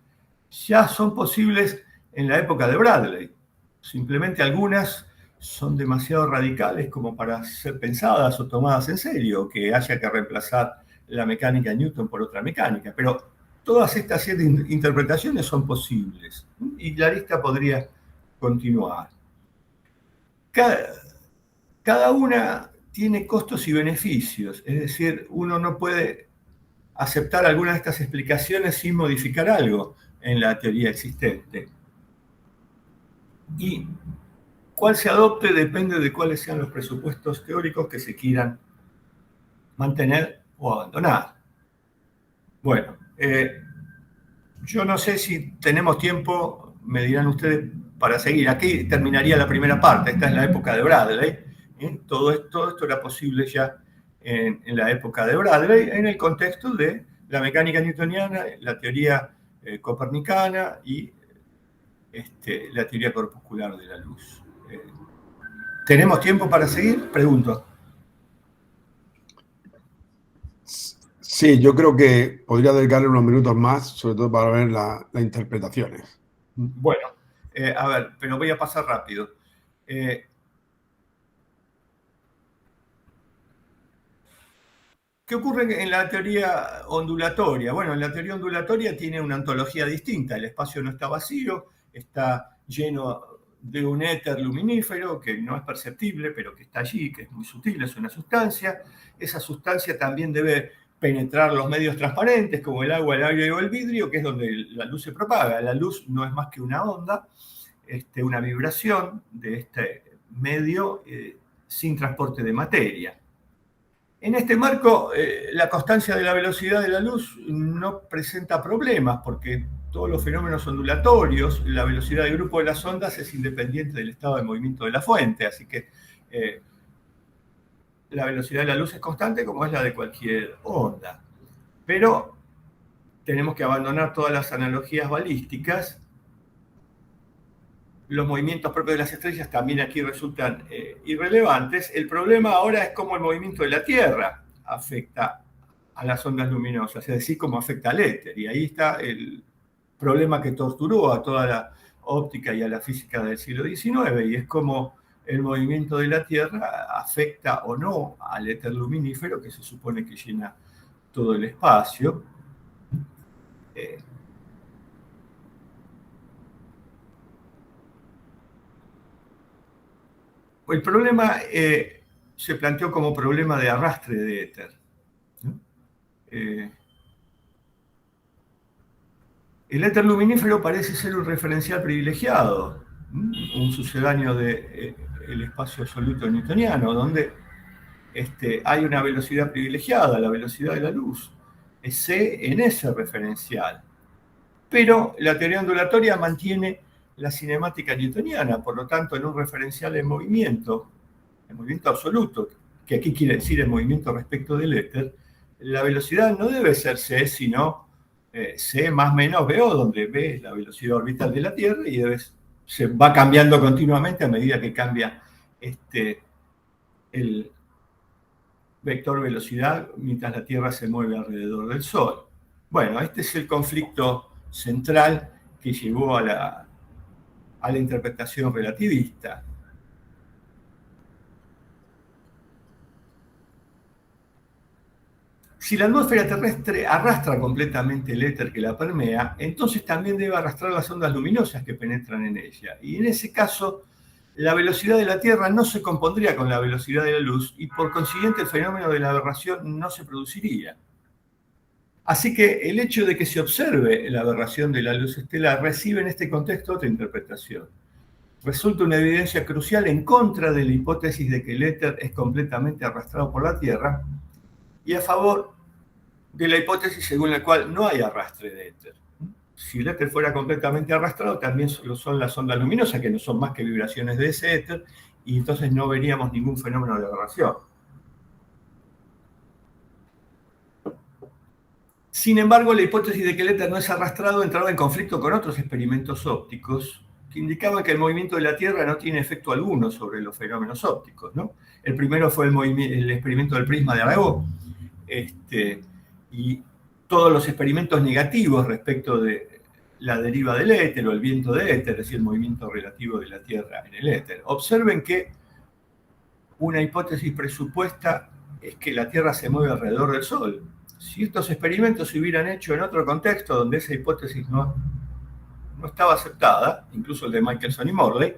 ya son posibles en la época de Bradley. Simplemente algunas son demasiado radicales como para ser pensadas o tomadas en serio, que haya que reemplazar la mecánica de Newton por otra mecánica. Pero todas estas 7 interpretaciones son posibles. Y la lista podría continuar. Cada una tiene costos y beneficios. Es decir, uno no puede aceptar alguna de estas explicaciones sin modificar algo en la teoría existente. Y cuál se adopte depende de cuáles sean los presupuestos teóricos que se quieran mantener o abandonar. Bueno, yo no sé si tenemos tiempo, me dirán ustedes, para seguir. Aquí terminaría la primera parte, esta es la época de Bradley. Todo esto era posible ya en la época de Bradley, en el contexto de la mecánica newtoniana, la teoría copernicana y la teoría corpuscular de la luz. ¿Tenemos tiempo para seguir? Pregunto. Sí, yo creo que podría dedicarle unos minutos más, sobre todo para ver las interpretaciones. Bueno, a ver, pero voy a pasar rápido. ¿Qué ocurre en la teoría ondulatoria? Bueno, en la teoría ondulatoria tiene una ontología distinta. El espacio no está vacío, está lleno de un éter luminífero que no es perceptible, pero que está allí, que es muy sutil, es una sustancia. Esa sustancia también debe penetrar los medios transparentes, como el agua, el aire o el vidrio, que es donde la luz se propaga. La luz no es más que una onda, una vibración de este medio sin transporte de materia. En este marco, la constancia de la velocidad de la luz no presenta problemas porque todos los fenómenos ondulatorios, la velocidad de grupo de las ondas es independiente del estado de movimiento de la fuente, así que la velocidad de la luz es constante como es la de cualquier onda. Pero tenemos que abandonar todas las analogías balísticas. Los movimientos propios de las estrellas también aquí resultan irrelevantes. El problema ahora es cómo el movimiento de la Tierra afecta a las ondas luminosas, es decir, cómo afecta al éter. Y ahí está el problema que torturó a toda la óptica y a la física del siglo XIX, y es cómo el movimiento de la Tierra afecta o no al éter luminífero, que se supone que llena todo el espacio. El problema se planteó como problema de arrastre de éter. ¿No? El éter luminífero parece ser un referencial privilegiado, un sucedáneo del espacio absoluto newtoniano, donde hay una velocidad privilegiada, la velocidad de la luz, es c en ese referencial. Pero la teoría ondulatoria mantiene la cinemática newtoniana, por lo tanto, en un referencial en movimiento absoluto, que aquí quiere decir el movimiento respecto del éter, la velocidad no debe ser c, sino c más menos VO, donde v es la velocidad orbital de la Tierra y se va cambiando continuamente a medida que cambia el vector velocidad mientras la Tierra se mueve alrededor del Sol. Bueno, este es el conflicto central que llevó a la interpretación relativista. Si la atmósfera terrestre arrastra completamente el éter que la permea, entonces también debe arrastrar las ondas luminosas que penetran en ella. Y en ese caso, la velocidad de la Tierra no se compondría con la velocidad de la luz y por consiguiente el fenómeno de la aberración no se produciría. Así que el hecho de que se observe la aberración de la luz estelar recibe en este contexto otra interpretación. Resulta una evidencia crucial en contra de la hipótesis de que el éter es completamente arrastrado por la Tierra y a favor de la hipótesis según la cual no hay arrastre de éter. Si el éter fuera completamente arrastrado, también lo son las ondas luminosas, que no son más que vibraciones de ese éter, y entonces no veríamos ningún fenómeno de aberración. Sin embargo, la hipótesis de que el éter no es arrastrado entraba en conflicto con otros experimentos ópticos que indicaban que el movimiento de la Tierra no tiene efecto alguno sobre los fenómenos ópticos, ¿no? El primero fue el experimento del prisma de Arago, y todos los experimentos negativos respecto de la deriva del éter o el viento de éter, es decir, el movimiento relativo de la Tierra en el éter. Observen que una hipótesis presupuesta es que la Tierra se mueve alrededor del Sol. Si estos experimentos se hubieran hecho en otro contexto donde esa hipótesis no estaba aceptada, incluso el de Michelson y Morley,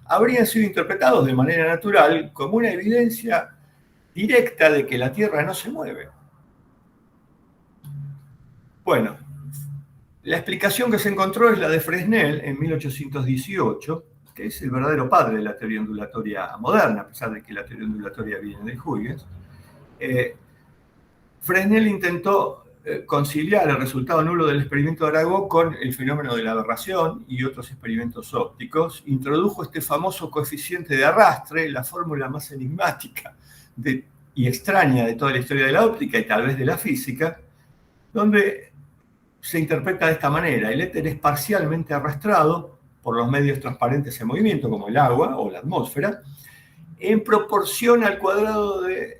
habrían sido interpretados de manera natural como una evidencia directa de que la Tierra no se mueve. Bueno, la explicación que se encontró es la de Fresnel en 1818, que es el verdadero padre de la teoría ondulatoria moderna, a pesar de que la teoría ondulatoria viene de Huygens. Fresnel intentó conciliar el resultado nulo del experimento de Arago con el fenómeno de la aberración y otros experimentos ópticos. Introdujo este famoso coeficiente de arrastre, la fórmula más enigmática y extraña de toda la historia de la óptica y tal vez de la física, donde se interpreta de esta manera: el éter es parcialmente arrastrado por los medios transparentes en movimiento, como el agua o la atmósfera, en proporción al cuadrado del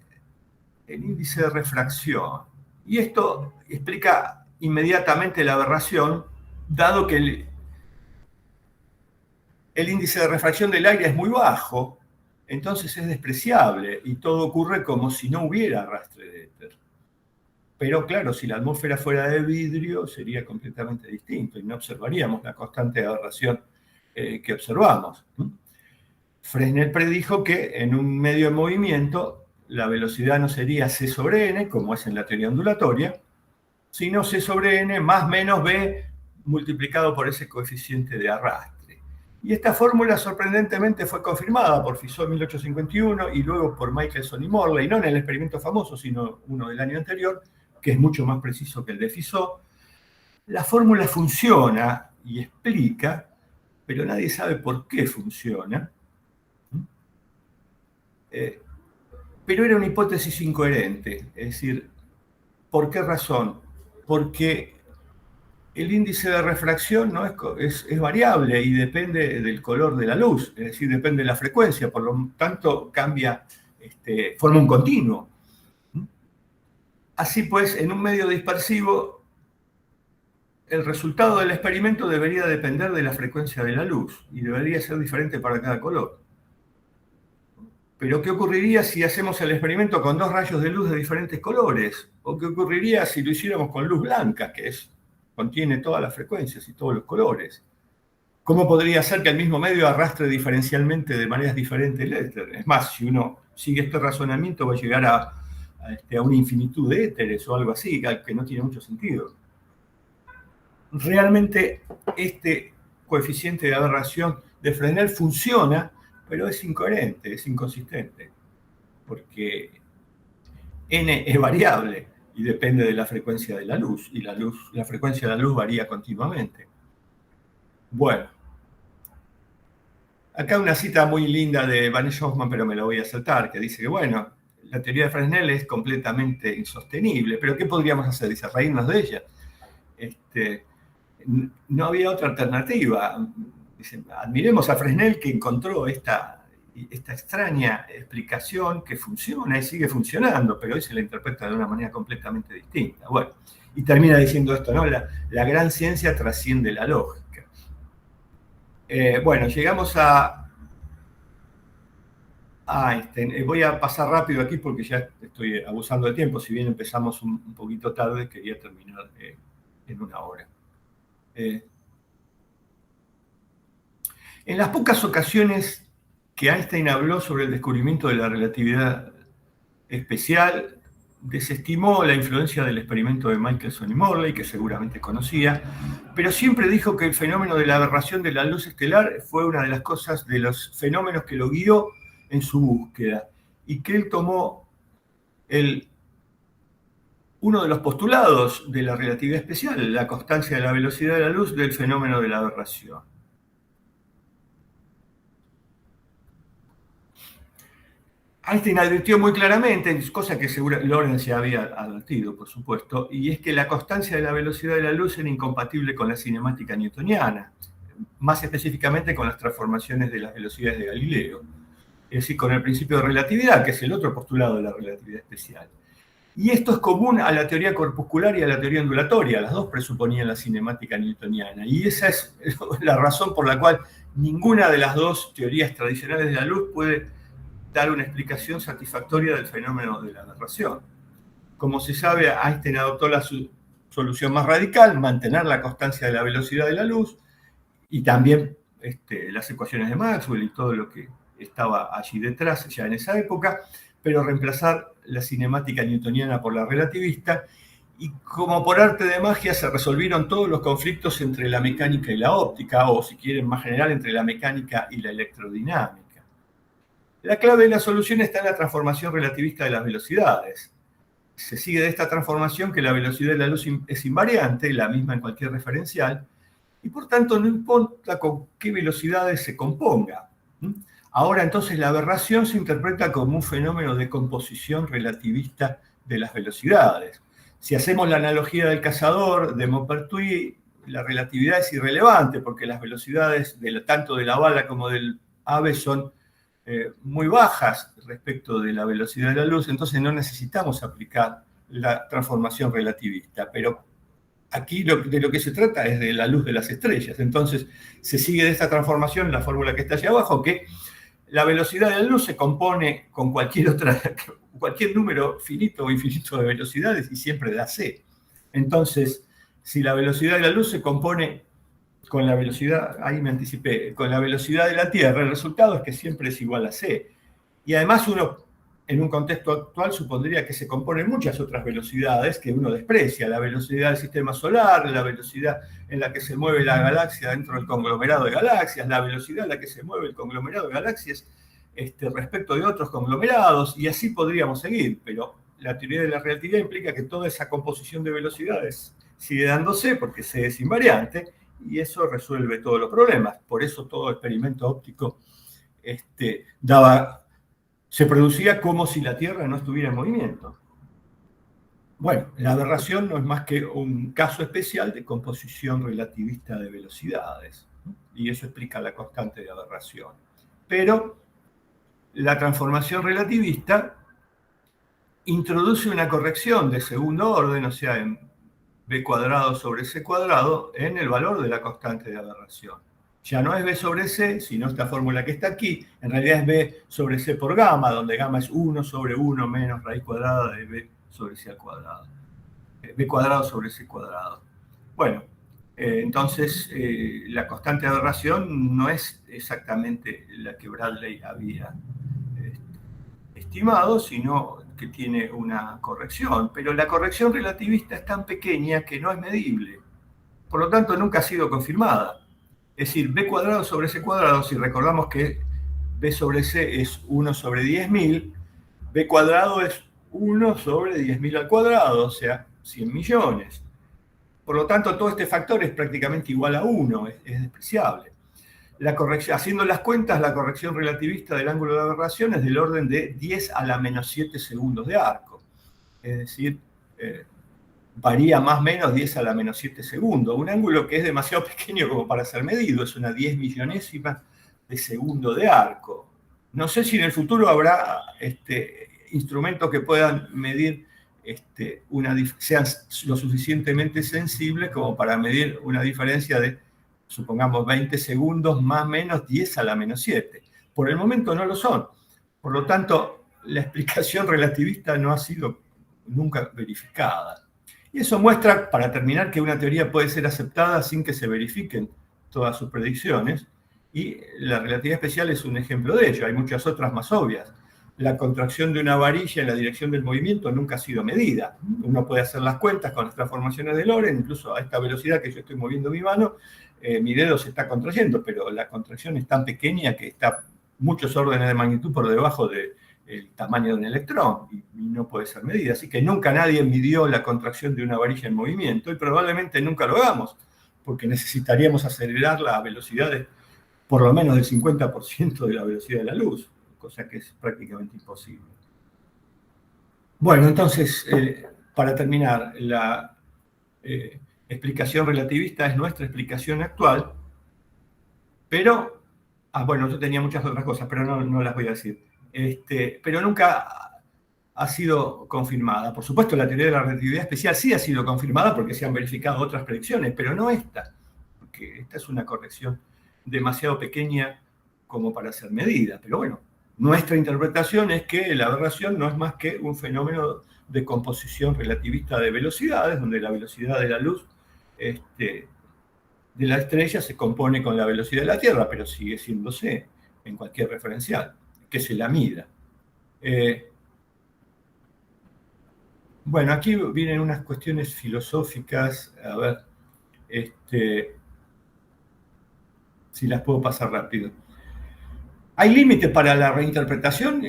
índice de refracción. Y esto explica inmediatamente la aberración, dado que el índice de refracción del aire es muy bajo, entonces es despreciable y todo ocurre como si no hubiera arrastre de éter. Pero claro, si la atmósfera fuera de vidrio sería completamente distinto y no observaríamos la constante de aberración que observamos. Fresnel predijo que en un medio en movimiento la velocidad no sería c sobre n, como es en la teoría ondulatoria, sino c sobre n más menos b multiplicado por ese coeficiente de arrastre. Y esta fórmula sorprendentemente fue confirmada por Fizeau en 1851 y luego por Michelson y Morley, no en el experimento famoso, sino uno del año anterior, que es mucho más preciso que el de Fizeau. La fórmula funciona y explica, pero nadie sabe por qué funciona. Pero era una hipótesis incoherente, es decir, ¿por qué razón? Porque el índice de refracción no es variable y depende del color de la luz, es decir, depende de la frecuencia, por lo tanto cambia, forma un continuo. Así pues, en un medio dispersivo, el resultado del experimento debería depender de la frecuencia de la luz y debería ser diferente para cada color. Pero ¿qué ocurriría si hacemos el experimento con dos rayos de luz de diferentes colores? ¿O qué ocurriría si lo hiciéramos con luz blanca, que contiene todas las frecuencias y todos los colores? ¿Cómo podría ser que el mismo medio arrastre diferencialmente de maneras diferentes el éter? Es más, si uno sigue este razonamiento va a llegar a una infinitud de éteres o algo así, que no tiene mucho sentido. Realmente este coeficiente de aberración de Fresnel funciona, pero es incoherente, es inconsistente, porque n es variable y depende de la frecuencia de la luz, y la frecuencia de la luz varía continuamente. Bueno, acá una cita muy linda de Vanessa Hoffman, pero me la voy a saltar, que dice que, bueno, la teoría de Fresnel es completamente insostenible, pero ¿qué podríamos hacer? Dice, reírnos de ella. No había otra alternativa. Dice, admiremos a Fresnel que encontró esta extraña explicación que funciona y sigue funcionando, pero hoy se la interpreta de una manera completamente distinta. Bueno, y termina diciendo esto, ¿no? La gran ciencia trasciende la lógica. Bueno, llegamos voy a pasar rápido aquí porque ya estoy abusando de tiempo. Si bien empezamos un poquito tarde, quería terminar en una hora. En las pocas ocasiones que Einstein habló sobre el descubrimiento de la relatividad especial, desestimó la influencia del experimento de Michelson y Morley, que seguramente conocía, pero siempre dijo que el fenómeno de la aberración de la luz estelar fue una de las cosas, de los fenómenos que lo guió en su búsqueda, y que él tomó uno de los postulados de la relatividad especial, la constancia de la velocidad de la luz, del fenómeno de la aberración. Einstein advirtió muy claramente, cosa que Lorentz ya había advertido, por supuesto, y es que la constancia de la velocidad de la luz era incompatible con la cinemática newtoniana, más específicamente con las transformaciones de las velocidades de Galileo, es decir, con el principio de relatividad, que es el otro postulado de la relatividad especial. Y esto es común a la teoría corpuscular y a la teoría ondulatoria, las dos presuponían la cinemática newtoniana, y esa es la razón por la cual ninguna de las dos teorías tradicionales de la luz puede dar una explicación satisfactoria del fenómeno de la aberración. Como se sabe, Einstein adoptó la solución más radical, mantener la constancia de la velocidad de la luz, y también las ecuaciones de Maxwell y todo lo que estaba allí detrás ya en esa época, pero reemplazar la cinemática newtoniana por la relativista, y como por arte de magia se resolvieron todos los conflictos entre la mecánica y la óptica, o si quieren más general, entre la mecánica y la electrodinámica. La clave de la solución está en la transformación relativista de las velocidades. Se sigue de esta transformación que la velocidad de la luz es invariante, la misma en cualquier referencial, y por tanto no importa con qué velocidades se componga. Ahora entonces la aberración se interpreta como un fenómeno de composición relativista de las velocidades. Si hacemos la analogía del cazador de Maupertuis, la relatividad es irrelevante porque las velocidades tanto de la bala como del ave son muy bajas respecto de la velocidad de la luz, entonces no necesitamos aplicar la transformación relativista. Pero aquí de lo que se trata es de la luz de las estrellas. Entonces se sigue de esta transformación, la fórmula que está allá abajo, que la velocidad de la luz se compone con cualquier número finito o infinito de velocidades y siempre da C. Entonces, si la velocidad de la luz se compone con la velocidad, ahí me anticipé, con la velocidad de la Tierra, el resultado es que siempre es igual a C. Y además uno, en un contexto actual, supondría que se componen muchas otras velocidades que uno desprecia. La velocidad del sistema solar, la velocidad en la que se mueve la galaxia dentro del conglomerado de galaxias, la velocidad en la que se mueve el conglomerado de galaxias respecto de otros conglomerados, y así podríamos seguir. Pero la teoría de la relatividad implica que toda esa composición de velocidades sigue dándose porque C es invariante, y eso resuelve todos los problemas. Por eso todo experimento óptico se producía como si la Tierra no estuviera en movimiento. Bueno, la aberración no es más que un caso especial de composición relativista de velocidades, y eso explica la constante de aberración. Pero la transformación relativista introduce una corrección de segundo orden, o sea, en b cuadrado sobre c cuadrado, en el valor de la constante de aberración. Ya no es b sobre c, sino esta fórmula que está aquí, en realidad es b sobre c por gamma, donde gamma es 1 sobre 1 menos raíz cuadrada de b sobre c al cuadrado. b cuadrado sobre c cuadrado. Bueno, entonces la constante de aberración no es exactamente la que Bradley había estimado, sino que tiene una corrección, pero la corrección relativista es tan pequeña que no es medible, por lo tanto nunca ha sido confirmada. Es decir, b cuadrado sobre c cuadrado, si recordamos que b sobre c es 1 sobre 10.000, b cuadrado es 1 sobre 10.000 al cuadrado, o sea, 100 millones. Por lo tanto, todo este factor es prácticamente igual a 1, es despreciable. La corrección, haciendo las cuentas, la corrección relativista del ángulo de aberración es del orden de 10 a la menos 7 segundos de arco. Es decir, varía más o menos 10 a la menos 7 segundos. Un ángulo que es demasiado pequeño como para ser medido, es una 10 millonésima de segundo de arco. No sé si en el futuro habrá instrumentos que puedan medir, sean lo suficientemente sensibles como para medir una diferencia de, supongamos, 20 segundos más o menos 10 a la menos 7. Por el momento no lo son. Por lo tanto, la explicación relativista no ha sido nunca verificada. Y eso muestra, para terminar, que una teoría puede ser aceptada sin que se verifiquen todas sus predicciones, y la relatividad especial es un ejemplo de ello. Hay muchas otras más obvias. La contracción de una varilla en la dirección del movimiento nunca ha sido medida. Uno puede hacer las cuentas con las transformaciones de Lorentz, incluso a esta velocidad que yo estoy moviendo mi mano, mi dedo se está contrayendo, pero la contracción es tan pequeña que está muchos órdenes de magnitud por debajo del tamaño de un electrón y no puede ser medida. Así que nunca nadie midió la contracción de una varilla en movimiento y probablemente nunca lo hagamos, porque necesitaríamos acelerar la velocidad de por lo menos del 50% de la velocidad de la luz, cosa que es prácticamente imposible. Bueno, entonces, para terminar, la explicación relativista es nuestra explicación actual, pero, bueno, yo tenía muchas otras cosas, pero no las voy a decir. Pero nunca ha sido confirmada. Por supuesto, la teoría de la relatividad especial sí ha sido confirmada porque se han verificado otras predicciones, pero no esta, porque esta es una corrección demasiado pequeña como para ser medida. Pero bueno, nuestra interpretación es que la aberración no es más que un fenómeno de composición relativista de velocidades, donde la velocidad de la luz de la estrella se compone con la velocidad de la Tierra, pero sigue siendo c en cualquier referencial, que se la mida. Bueno, aquí vienen unas cuestiones filosóficas, a ver, si las puedo pasar rápido. ¿Hay límites para la reinterpretación?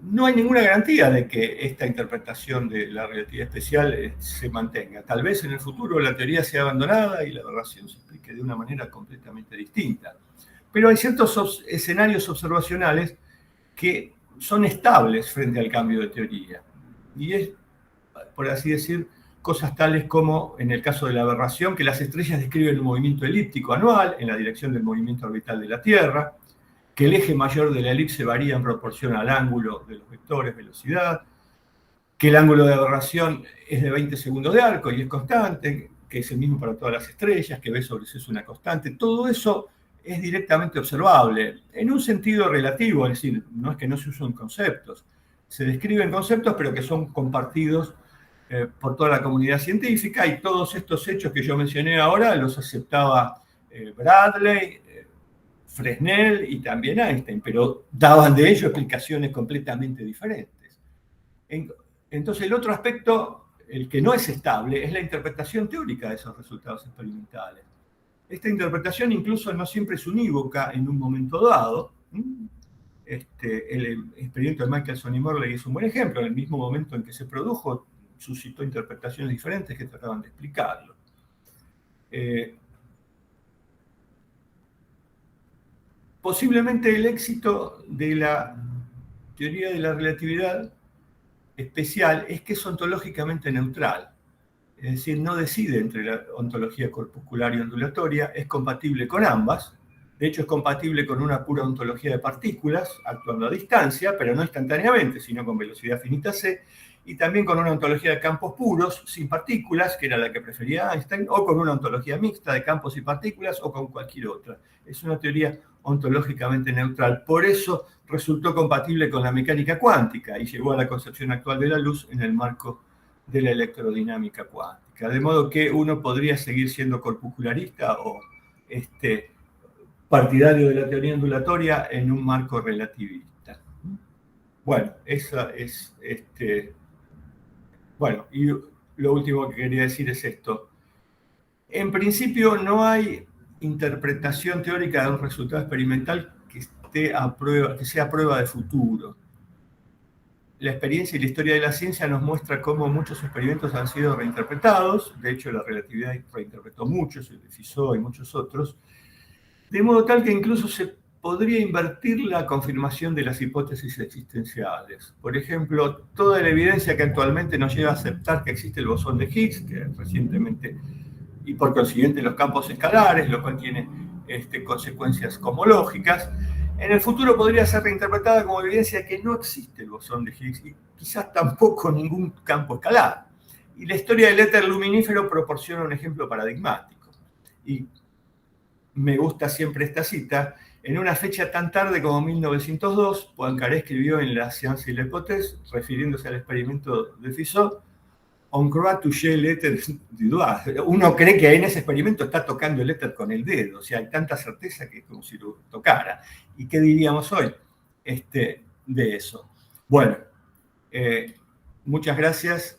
No hay ninguna garantía de que esta interpretación de la relatividad especial se mantenga. Tal vez en el futuro la teoría sea abandonada y la aberración se explique de una manera completamente distinta. Pero hay ciertos escenarios observacionales que son estables frente al cambio de teoría. Y es, por así decir, cosas tales como, en el caso de la aberración, que las estrellas describen un movimiento elíptico anual en la dirección del movimiento orbital de la Tierra, que el eje mayor de la elipse varía en proporción al ángulo de los vectores velocidad, que el ángulo de aberración es de 20 segundos de arco y es constante, que es el mismo para todas las estrellas, que B sobre C es una constante. Todo eso es directamente observable, en un sentido relativo, es decir, no es que no se usen conceptos. Se describen conceptos, pero que son compartidos por toda la comunidad científica, y todos estos hechos que yo mencioné ahora los aceptaba Bradley, Fresnel y también Einstein, pero daban de ello explicaciones completamente diferentes. Entonces, el otro aspecto, el que no es estable, es la interpretación teórica de esos resultados experimentales. Esta interpretación incluso no siempre es unívoca en un momento dado. El experimento de Michelson y Morley es un buen ejemplo. En el mismo momento en que se produjo, suscitó interpretaciones diferentes que trataban de explicarlo. Posiblemente el éxito de la teoría de la relatividad especial es que es ontológicamente neutral. Es decir, no decide entre la ontología corpuscular y ondulatoria, es compatible con ambas. De hecho, es compatible con una pura ontología de partículas, actuando a distancia, pero no instantáneamente, sino con velocidad finita c, y también con una ontología de campos puros, sin partículas, que era la que prefería Einstein, o con una ontología mixta de campos y partículas, o con cualquier otra. Es una teoría ontológicamente neutral. Por eso resultó compatible con la mecánica cuántica y llegó a la concepción actual de la luz en el marco de la electrodinámica cuántica. De modo que uno podría seguir siendo corpuscularista o partidario de la teoría ondulatoria en un marco relativista. Bueno, esa es Bueno, y lo último que quería decir es esto. En principio no hay interpretación teórica de un resultado experimental que sea a prueba de futuro. La experiencia y la historia de la ciencia nos muestra cómo muchos experimentos han sido reinterpretados. De hecho, la relatividad reinterpretó muchos, el de Fizeau y muchos otros, de modo tal que incluso se podría invertir la confirmación de las hipótesis existenciales. Por ejemplo, toda la evidencia que actualmente nos lleva a aceptar que existe el bosón de Higgs, que recientemente, y por consiguiente los campos escalares, lo cual tiene consecuencias cosmológicas, en el futuro podría ser reinterpretada como evidencia de que no existe el bosón de Higgs y quizás tampoco ningún campo escalar. Y la historia del éter luminífero proporciona un ejemplo paradigmático. Y me gusta siempre esta cita. En una fecha tan tarde como 1902, Poincaré escribió en La Science et l'Hypothèse, refiriéndose al experimento de Fizeau, on croit toucher l'éther du doigt. Uno cree que en ese experimento está tocando el éter con el dedo, o sea, hay tanta certeza que es como si lo tocara. ¿Y qué diríamos hoy de eso? Bueno, muchas gracias.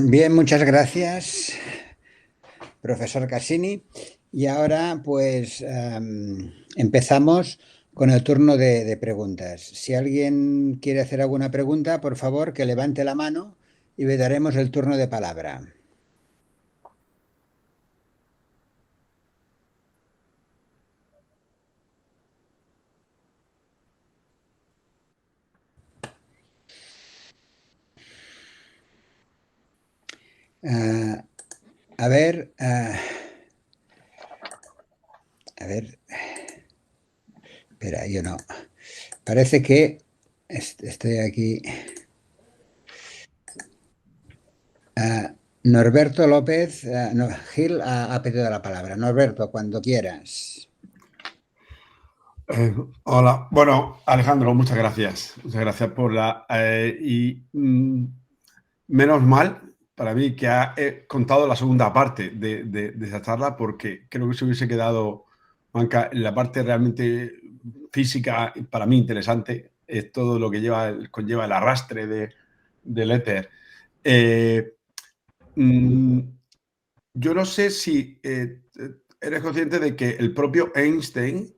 Bien, muchas gracias, profesor Cassini. Y ahora, pues, empezamos con el turno de preguntas. Si alguien quiere hacer alguna pregunta, por favor, que levante la mano y le daremos el turno de palabra. A ver, espera, yo no. Parece que estoy aquí. Norberto López, Gil ha pedido la palabra. Norberto, cuando quieras. Hola, bueno, Alejandro, muchas gracias. Muchas gracias por la... menos mal para mí que ha contado la segunda parte de esa charla, porque creo que se hubiese quedado manca en la parte realmente física, para mí interesante, es todo lo que conlleva el arrastre del éter. Yo no sé si eres consciente de que el propio Einstein,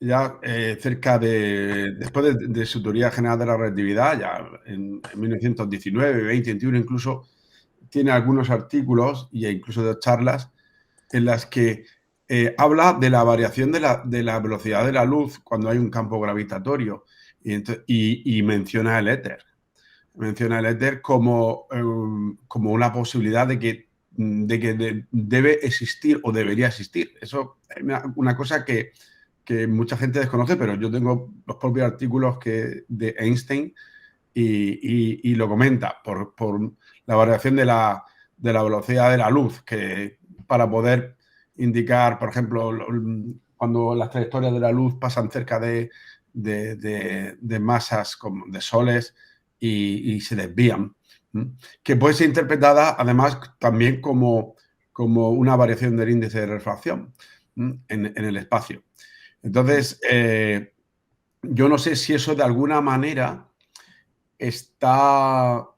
ya después de su teoría general de la relatividad, ya en 1919, 20, 21 incluso, tiene algunos artículos e incluso de charlas en las que habla de la variación de la velocidad de la luz cuando hay un campo gravitatorio y menciona el éter. Menciona el éter como una posibilidad de que debe existir o debería existir. Eso es una cosa que mucha gente desconoce, pero yo tengo los propios artículos de Einstein y lo comenta por la variación de la velocidad de la luz, que para poder indicar, por ejemplo, cuando las trayectorias de la luz pasan cerca de masas como de soles y se desvían, que puede ser interpretada además también como una variación del índice de refracción en el espacio. Entonces, yo no sé si eso de alguna manera está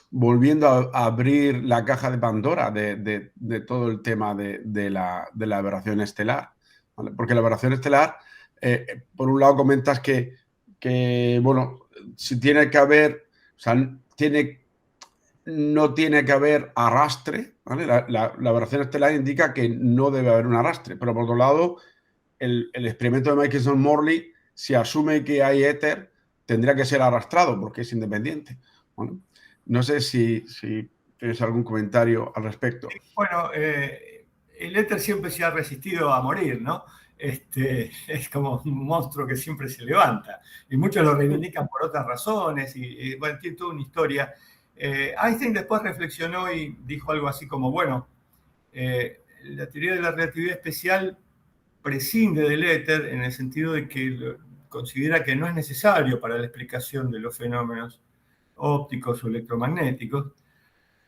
volviendo a abrir la caja de Pandora de todo el tema de la aberración estelar, ¿vale? Porque la aberración estelar, por un lado comentas que bueno, si tiene que haber, o sea, no tiene que haber arrastre, ¿vale? La aberración estelar indica que no debe haber un arrastre, pero por otro lado, el experimento de Michelson-Morley, si asume que hay éter, tendría que ser arrastrado porque es independiente. Bueno, no sé si tienes algún comentario al respecto. Bueno, el éter siempre se ha resistido a morir, ¿no? Es como un monstruo que siempre se levanta. Y muchos lo reivindican por otras razones. Y bueno, tiene toda una historia. Einstein después reflexionó y dijo algo así como, bueno, la teoría de la relatividad especial prescinde del éter en el sentido de que considera que no es necesario para la explicación de los fenómenos ópticos o electromagnéticos,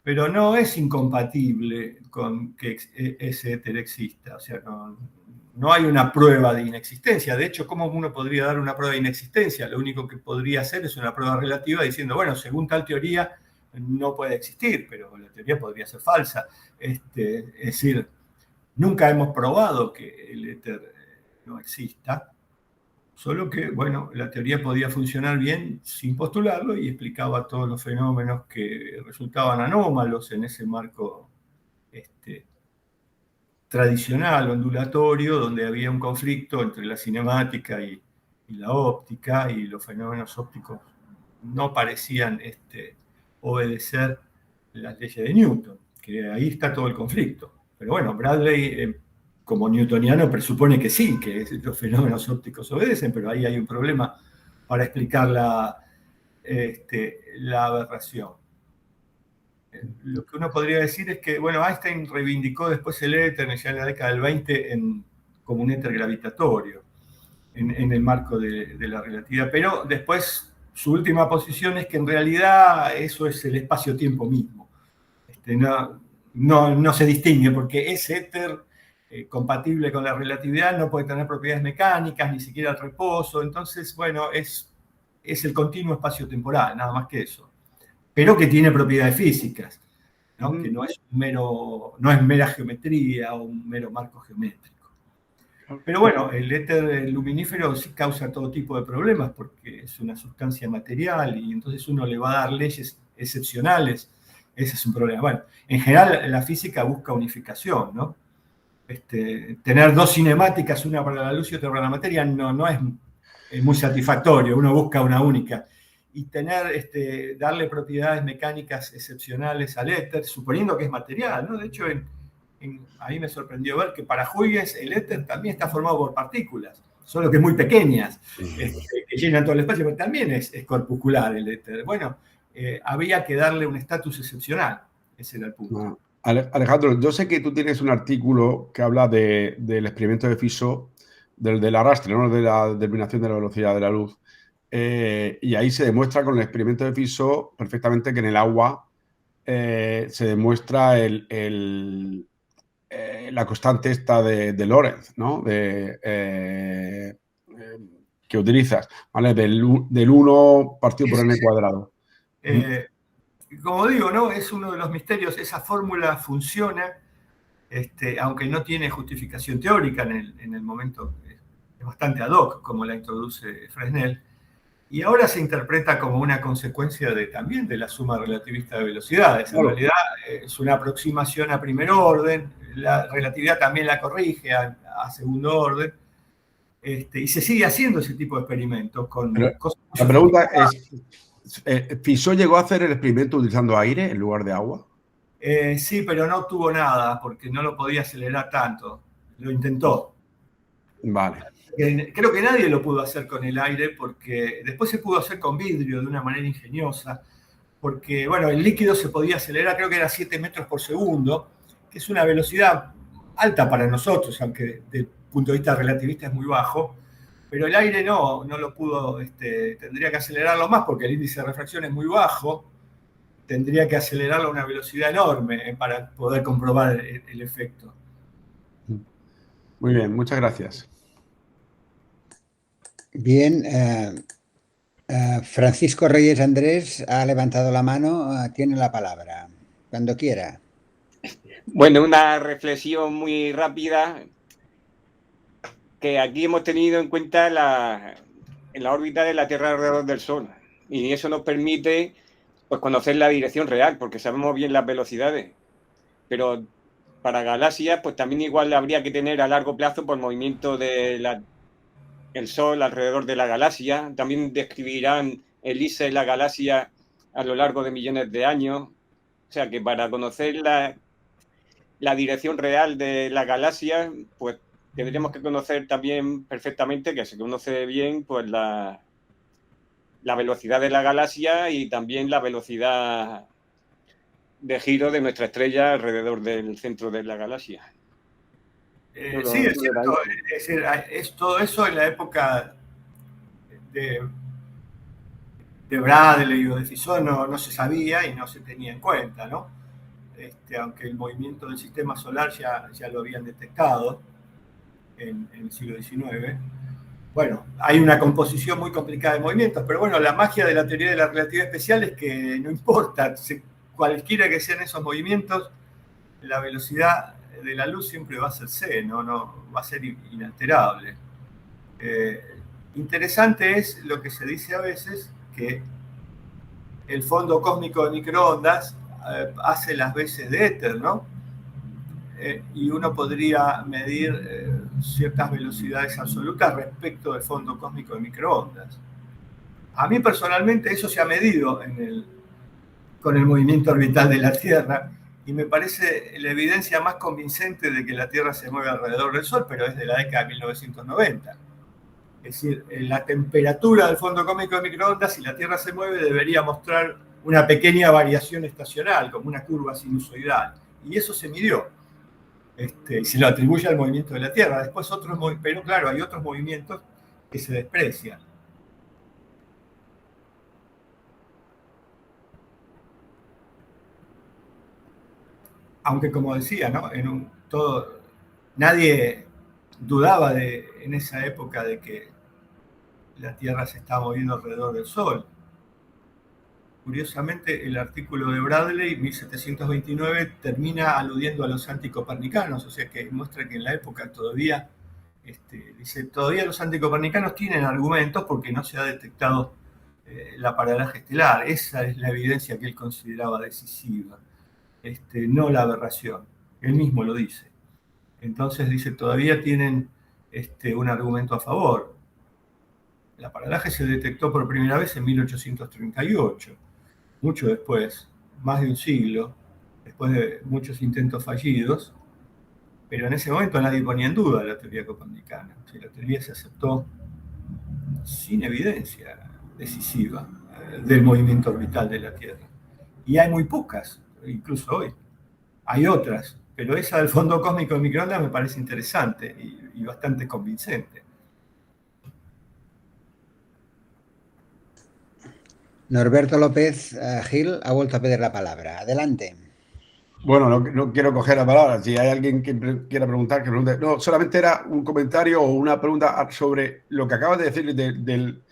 pero no es incompatible con que ese éter exista. O sea, no hay una prueba de inexistencia. De hecho, ¿cómo uno podría dar una prueba de inexistencia? Lo único que podría hacer es una prueba relativa diciendo, bueno, según tal teoría no puede existir, pero la teoría podría ser falsa. Es decir, nunca hemos probado que el éter no exista, solo que, bueno, la teoría podía funcionar bien sin postularlo y explicaba todos los fenómenos que resultaban anómalos en ese marco tradicional, ondulatorio, donde había un conflicto entre la cinemática y la óptica, y los fenómenos ópticos no parecían obedecer las leyes de Newton, que ahí está todo el conflicto. Pero bueno, Bradley, como newtoniano, presupone que sí, que los fenómenos ópticos obedecen, pero ahí hay un problema para explicar la aberración. Lo que uno podría decir es que, bueno, Einstein reivindicó después el éter ya en la década del 20 como un éter gravitatorio en el marco de la relatividad, pero después su última posición es que en realidad eso es el espacio-tiempo mismo. No se distingue porque ese éter compatible con la relatividad no puede tener propiedades mecánicas, ni siquiera el reposo. Entonces, bueno, es el continuo espacio-temporal, nada más que eso. Pero que tiene propiedades físicas, ¿no? Que no es mera geometría o un mero marco geométrico. Pero bueno, el éter luminífero sí causa todo tipo de problemas porque es una sustancia material y entonces uno le va a dar leyes excepcionales. Ese es un problema. Bueno, en general la física busca unificación, ¿no? Tener dos cinemáticas, una para la luz y otra para la materia, no es muy satisfactorio. Uno busca una única. Y darle propiedades mecánicas excepcionales al éter, suponiendo que es material, ¿no? De hecho, a mí me sorprendió ver que para Huygens el éter también está formado por partículas, solo que muy pequeñas, que llenan todo el espacio, pero también es corpuscular el éter. Bueno, había que darle un estatus excepcional, ese era el punto. Alejandro, yo sé que tú tienes un artículo que habla del experimento de Fizeau, del arrastre, ¿no? De la determinación de la velocidad de la luz. Y ahí se demuestra con el experimento de Fizeau perfectamente que en el agua se demuestra la constante esta de Lorentz, ¿no? Que utilizas, ¿vale? Del 1 partido por n cuadrado. Como digo, ¿no? Es uno de los misterios. Esa fórmula funciona aunque no tiene justificación teórica en el momento, es bastante ad hoc, como la introduce Fresnel, y ahora se interpreta como una consecuencia también de la suma relativista de velocidades. En realidad es una aproximación a primer orden, la relatividad también la corrige a segundo orden, y se sigue haciendo ese tipo de experimentos con cosas. La pregunta es, ¿Fizeau llegó a hacer el experimento utilizando aire en lugar de agua? Sí, pero no obtuvo nada porque no lo podía acelerar tanto. Lo intentó. Vale. Creo que nadie lo pudo hacer con el aire porque después se pudo hacer con vidrio de una manera ingeniosa, porque, bueno, el líquido se podía acelerar, creo que era 7 metros por segundo, que es una velocidad alta para nosotros, aunque desde el punto de vista relativista es muy bajo, pero el aire no lo pudo, tendría que acelerarlo más porque el índice de refracción es muy bajo, tendría que acelerarlo a una velocidad enorme para poder comprobar el efecto. Muy bien, muchas gracias. Bien, Francisco Reyes Andrés ha levantado la mano, tiene la palabra, cuando quiera. Bueno, una reflexión muy rápida, que aquí hemos tenido en cuenta la órbita de la Tierra alrededor del Sol, y eso nos permite pues conocer la dirección real, porque sabemos bien las velocidades, pero para galaxias pues también igual habría que tener a largo plazo por movimiento de el Sol alrededor de la galaxia. También describirán el ISA de la galaxia a lo largo de millones de años, o sea que para conocer la dirección real de la galaxia pues tendríamos que conocer también perfectamente, que se conoce bien, pues la velocidad de la galaxia y también la velocidad de giro de nuestra estrella alrededor del centro de la galaxia. Sí, es cierto. Es decir, es todo eso en la época de Bradley o de Fizeau no se sabía y no se tenía en cuenta, ¿no? Aunque el movimiento del sistema solar ya lo habían detectado en el siglo XIX. Bueno, hay una composición muy complicada de movimientos, pero bueno, la magia de la teoría de la relatividad especial es que no importa, cualquiera que sean esos movimientos, la velocidad de la luz siempre va a ser c, no va a ser inalterable. Interesante es lo que se dice a veces, que el fondo cósmico de microondas hace las veces de éter, ¿no? Y uno podría medir ciertas velocidades absolutas respecto del fondo cósmico de microondas. A mí personalmente eso se ha medido con el movimiento orbital de la Tierra, y me parece la evidencia más convincente de que la Tierra se mueve alrededor del Sol, pero es de la década de 1990. Es decir, la temperatura del fondo cósmico de microondas, si la Tierra se mueve, debería mostrar una pequeña variación estacional, como una curva sinusoidal. Y eso se midió. Y se lo atribuye al movimiento de la Tierra. Después pero claro, hay otros movimientos que se desprecian. Aunque, como decía, ¿no? Nadie dudaba en esa época de que la Tierra se estaba moviendo alrededor del Sol. Curiosamente, el artículo de Bradley, 1729, termina aludiendo a los anticopernicanos, o sea que muestra que en la época todavía los anticopernicanos tienen argumentos porque no se ha detectado la paralaje estelar. Esa es la evidencia que él consideraba decisiva. No la aberración. Él mismo lo dice. Entonces dice, todavía tienen un argumento a favor. La paralaje se detectó por primera vez en 1838, mucho después, más de un siglo, después de muchos intentos fallidos, pero en ese momento nadie ponía en duda la teoría copernicana. La teoría se aceptó sin evidencia decisiva del movimiento orbital de la Tierra. Y hay muy pocas, incluso hoy. Hay otras, pero esa del fondo cósmico de microondas me parece interesante y bastante convincente. Norberto López Gil ha vuelto a pedir la palabra. Adelante. Bueno, no quiero coger la palabra. Si hay alguien que quiera preguntar, que pregunte. No, solamente era un comentario o una pregunta sobre lo que acabas de decir del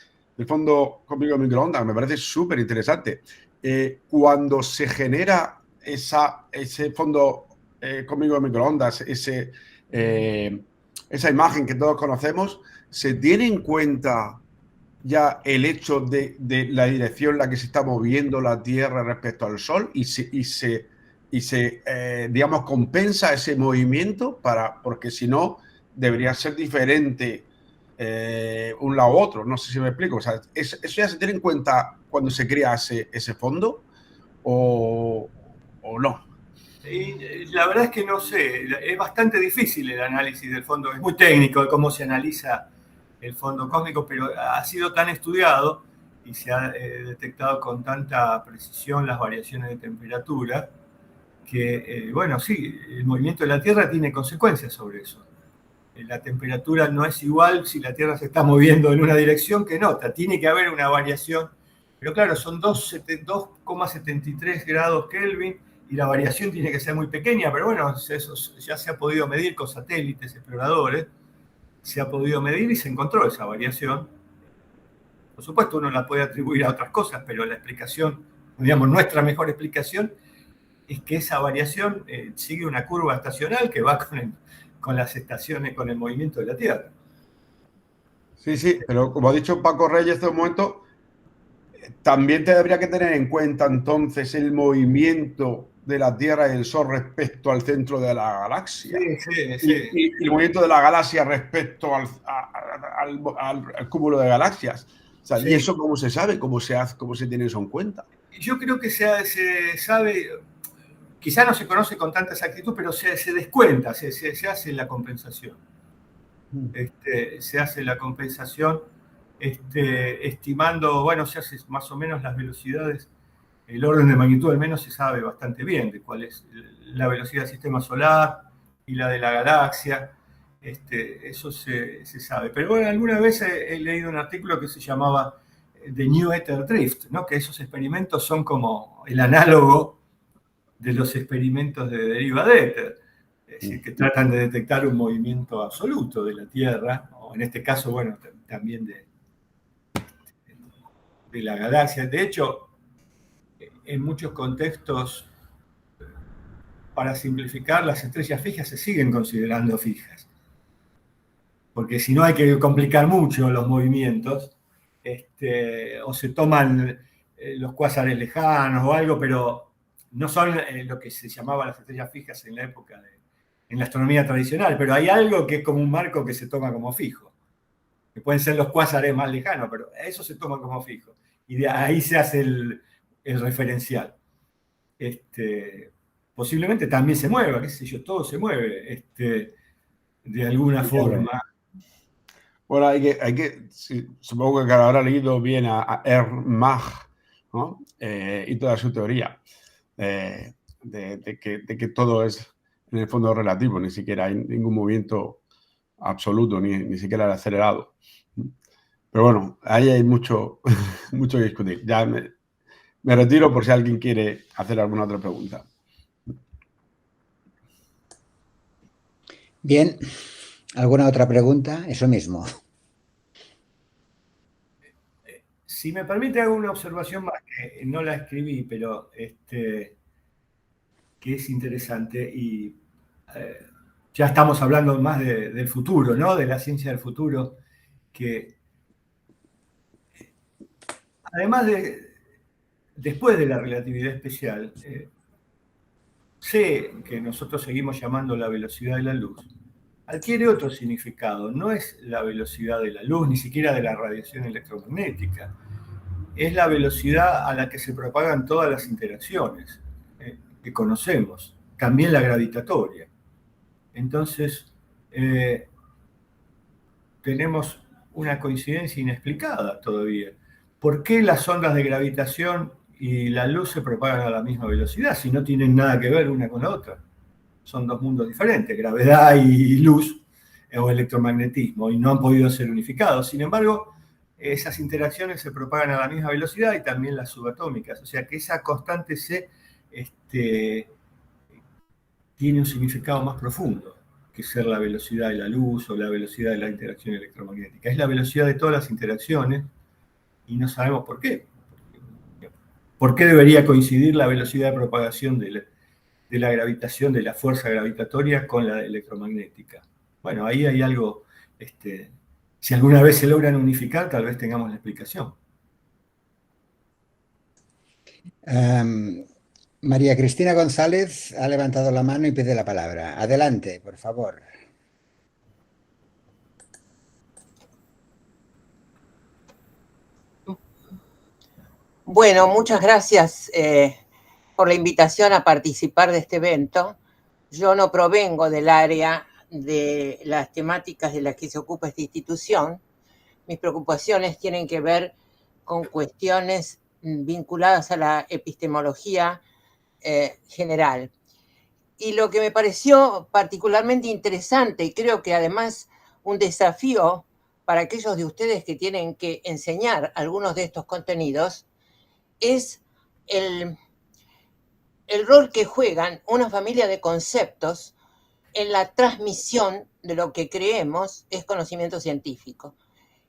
fondo cósmico de microondas. Me parece súper interesante. Cuando se genera ese fondo conmigo de microondas, esa imagen que todos conocemos, ¿se tiene en cuenta ya el hecho de la dirección en la que se está moviendo la Tierra respecto al Sol y se digamos, compensa ese movimiento porque si no, debería ser diferente un lado u otro? No sé si me explico. O sea, ¿eso ya se tiene en cuenta cuando se crea ese fondo o no? Y la verdad es que no sé, es bastante difícil el análisis del fondo, es muy técnico de cómo se analiza el fondo cósmico, pero ha sido tan estudiado y se ha detectado con tanta precisión las variaciones de temperatura que, bueno, sí, el movimiento de la Tierra tiene consecuencias sobre eso. La temperatura no es igual si la Tierra se está moviendo en una dirección que en otra, tiene que haber una variación, pero claro, son 2,73 grados Kelvin y la variación tiene que ser muy pequeña, pero bueno, eso ya se ha podido medir con satélites, exploradores, se ha podido medir y se encontró esa variación. Por supuesto, uno la puede atribuir a otras cosas, pero la explicación, digamos, nuestra mejor explicación es que esa variación sigue una curva estacional que va con las estaciones, con el movimiento de la Tierra. Sí, pero como ha dicho Paco Reyes hace un momento, también te debería que tener en cuenta entonces el movimiento de la Tierra y el Sol respecto al centro de la galaxia. Sí. Y el movimiento de la galaxia respecto al cúmulo de galaxias. O sea, sí. ¿Y eso cómo se sabe? ¿Cómo se tiene eso en cuenta? Yo creo que se sabe, quizá no se conoce con tanta exactitud, pero se descuenta, se hace la compensación. Se hace la compensación estimando, bueno, se hace más o menos las velocidades, el orden de magnitud al menos se sabe bastante bien de cuál es la velocidad del sistema solar y la de la galaxia, eso se sabe. Pero bueno, alguna vez he leído un artículo que se llamaba The New Ether Drift, ¿no? Que esos experimentos son como el análogo de los experimentos de deriva de éter, es decir, que tratan de detectar un movimiento absoluto de la Tierra, o en este caso, bueno, también de la galaxia. De hecho, en muchos contextos, para simplificar, las estrellas fijas se siguen considerando fijas, porque si no hay que complicar mucho los movimientos, o se toman los cuásares lejanos o algo, pero no son lo que se llamaba las estrellas fijas en la época en la astronomía tradicional, pero hay algo que es como un marco que se toma como fijo, que pueden ser los cuásares más lejanos, pero eso se toma como fijo, y de ahí se hace el referencial. Posiblemente también se mueva, qué sé yo, todo se mueve, de alguna forma. Bueno, sí, supongo que habrá leído bien a Mach, ¿no? Y toda su teoría de que todo es en el fondo relativo, ni siquiera hay ningún movimiento absoluto, ni siquiera el acelerado. Pero bueno, ahí hay mucho que discutir. Ya me retiro por si alguien quiere hacer alguna otra pregunta. Bien, ¿alguna otra pregunta? Eso mismo. Si me permite, hago una observación más, que no la escribí, pero que es interesante y ya estamos hablando más del futuro, ¿no? De la ciencia del futuro, que además después de la relatividad especial, sé que nosotros seguimos llamando la velocidad de la luz, adquiere otro significado. No es la velocidad de la luz, ni siquiera de la radiación electromagnética. Es la velocidad a la que se propagan todas las interacciones que conocemos, también la gravitatoria. Entonces, tenemos una coincidencia inexplicada todavía. ¿Por qué las ondas de gravitación y la luz se propagan a la misma velocidad si no tienen nada que ver una con la otra? Son dos mundos diferentes, gravedad y luz, o electromagnetismo, y no han podido ser unificados. Sin embargo, esas interacciones se propagan a la misma velocidad y también las subatómicas. O sea que esa constante C tiene un significado más profundo que ser la velocidad de la luz o la velocidad de la interacción electromagnética. Es la velocidad de todas las interacciones y no sabemos por qué. ¿Por qué debería coincidir la velocidad de propagación de la gravitación, de la fuerza gravitatoria con la electromagnética. Bueno, ahí hay algo, si alguna vez se logran unificar, tal vez tengamos la explicación. María Cristina González ha levantado la mano y pide la palabra. Adelante, por favor. Bueno, muchas gracias por la invitación a participar de este evento. Yo no provengo del área de las temáticas de las que se ocupa esta institución. Mis preocupaciones tienen que ver con cuestiones vinculadas a la epistemología general. Y lo que me pareció particularmente interesante, y creo que además un desafío para aquellos de ustedes que tienen que enseñar algunos de estos contenidos, es el rol que juegan una familia de conceptos en la transmisión de lo que creemos es conocimiento científico.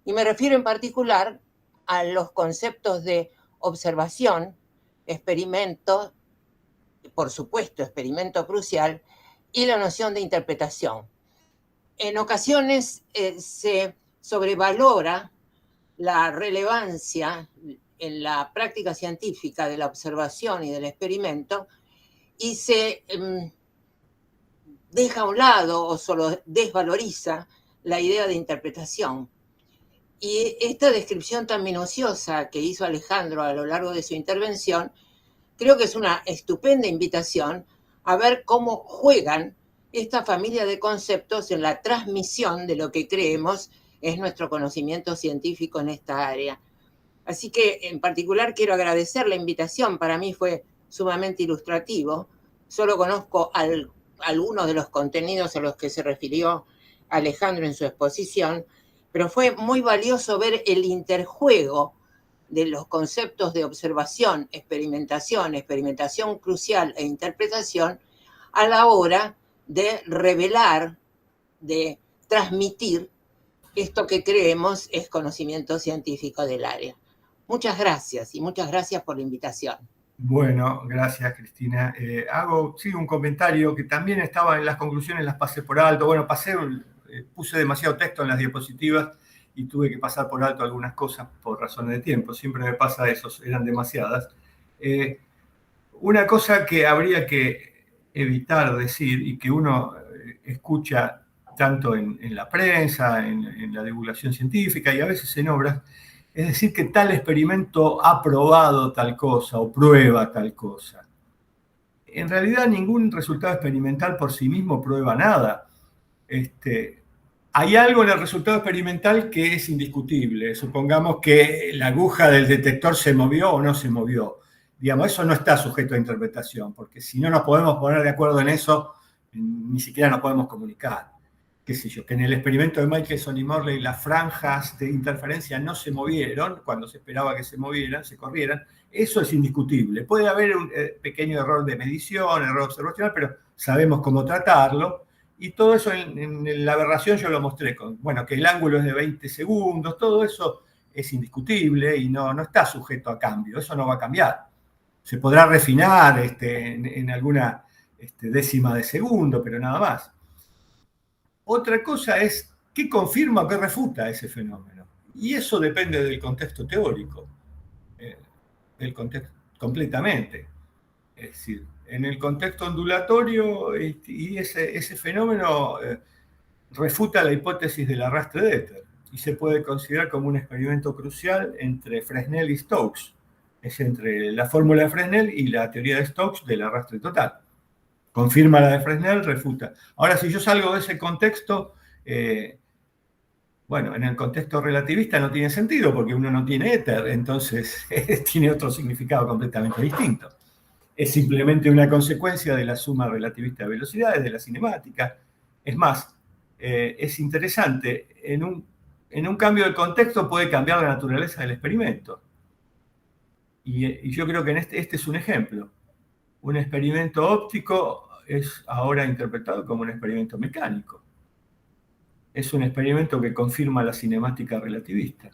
Y me refiero en particular a los conceptos de observación, experimento, por supuesto, experimento crucial, y la noción de interpretación. En ocasiones se sobrevalora la relevancia en la práctica científica de la observación y del experimento y se deja a un lado o solo desvaloriza la idea de interpretación. Y esta descripción tan minuciosa que hizo Alejandro a lo largo de su intervención, creo que es una estupenda invitación a ver cómo juegan esta familia de conceptos en la transmisión de lo que creemos es nuestro conocimiento científico en esta área. Así que en particular quiero agradecer la invitación, para mí fue sumamente ilustrativo. Solo conozco algunos de los contenidos a los que se refirió Alejandro en su exposición, pero fue muy valioso ver el interjuego de los conceptos de observación, experimentación crucial e interpretación a la hora de revelar, de transmitir esto que creemos es conocimiento científico del área. Muchas gracias y muchas gracias por la invitación. Bueno, gracias Cristina. Hago un comentario que también estaba en las conclusiones, las pasé por alto. Bueno, puse demasiado texto en las diapositivas y tuve que pasar por alto algunas cosas por razones de tiempo. Siempre me pasa eso, eran demasiadas. Una cosa que habría que evitar decir y que uno escucha tanto en la prensa, en la divulgación científica y a veces en obras, es decir que tal experimento ha probado tal cosa o prueba tal cosa. En realidad ningún resultado experimental por sí mismo prueba nada. Hay algo en el resultado experimental que es indiscutible. Supongamos que la aguja del detector se movió o no se movió. Digamos, eso no está sujeto a interpretación, porque si no nos podemos poner de acuerdo en eso, ni siquiera nos podemos comunicar. Qué sé yo, que en el experimento de Michelson y Morley las franjas de interferencia no se movieron cuando se esperaba que se movieran, se corrieran. Eso es indiscutible. Puede haber un pequeño error de medición, error observacional, pero sabemos cómo tratarlo. Y todo eso en la aberración yo lo mostré que el ángulo es de 20 segundos, todo eso es indiscutible y no está sujeto a cambio, eso no va a cambiar. Se podrá refinar en alguna décima de segundo, pero nada más. Otra cosa es qué confirma o qué refuta ese fenómeno. Y eso depende del contexto teórico, del contexto completamente. Es decir, en el contexto ondulatorio y ese fenómeno refuta la hipótesis del arrastre de éter y se puede considerar como un experimento crucial entre Fresnel y Stokes. Es entre la fórmula de Fresnel y la teoría de Stokes del arrastre total. Confirma la de Fresnel, refuta. Ahora, si yo salgo de ese contexto, en el contexto relativista no tiene sentido porque uno no tiene éter, entonces tiene otro significado completamente distinto. Es simplemente una consecuencia de la suma relativista de velocidades, de la cinemática. Es más, es interesante, en un cambio de contexto puede cambiar la naturaleza del experimento. Y yo creo que este es un ejemplo. Un experimento óptico es ahora interpretado como un experimento mecánico. Es un experimento que confirma la cinemática relativista.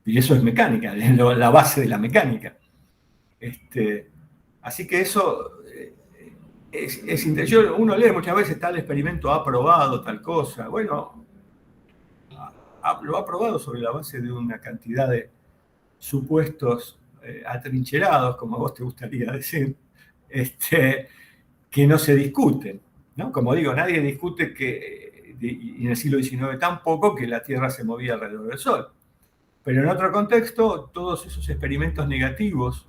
Y eso es mecánica, es la base de la mecánica. Así que eso Uno lee muchas veces tal experimento ha probado tal cosa. Bueno, lo ha probado sobre la base de una cantidad de supuestos atrincherados, como a vos te gustaría decir, que no se discuten, ¿no? Como digo, nadie discute y en el siglo XIX tampoco, que la Tierra se movía alrededor del Sol. Pero en otro contexto, todos esos experimentos negativos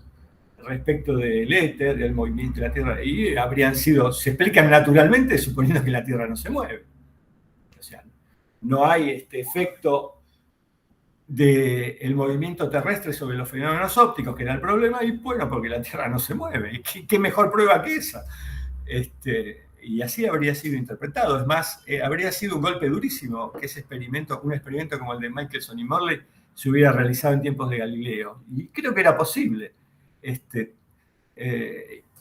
respecto del éter, del movimiento de la Tierra, y se explican naturalmente suponiendo que la Tierra no se mueve. O sea, no hay este efecto del movimiento terrestre sobre los fenómenos ópticos, que era el problema, y bueno, porque la Tierra no se mueve. ¿Qué mejor prueba que esa? Y así habría sido interpretado. Es más, habría sido un golpe durísimo que un experimento como el de Michelson y Morley se hubiera realizado en tiempos de Galileo. Y creo que era posible.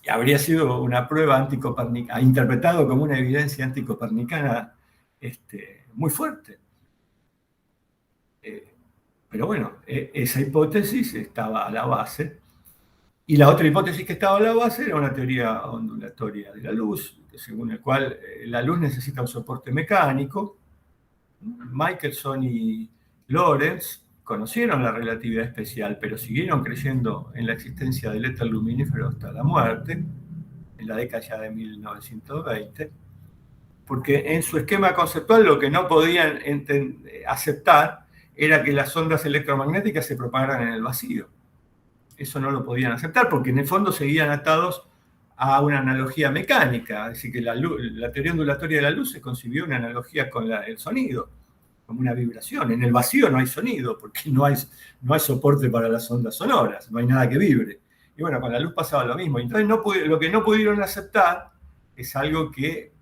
Habría sido una prueba interpretado como una evidencia anticopernicana muy fuerte. Pero bueno, esa hipótesis estaba a la base. Y la otra hipótesis que estaba a la base era una teoría ondulatoria de la luz, según el cual la luz necesita un soporte mecánico. Michelson y Lorentz conocieron la relatividad especial, pero siguieron creyendo en la existencia del éter luminífero hasta la muerte, en la década ya de 1920, porque en su esquema conceptual lo que no podían aceptar era que las ondas electromagnéticas se propagaran en el vacío. Eso no lo podían aceptar porque en el fondo seguían atados a una analogía mecánica, es decir, que la teoría ondulatoria de la luz se concibió una analogía con el sonido, como una vibración. En el vacío no hay sonido porque no hay soporte para las ondas sonoras, no hay nada que vibre. Y bueno, con la luz pasaba lo mismo. Entonces lo que no pudieron aceptar es algo que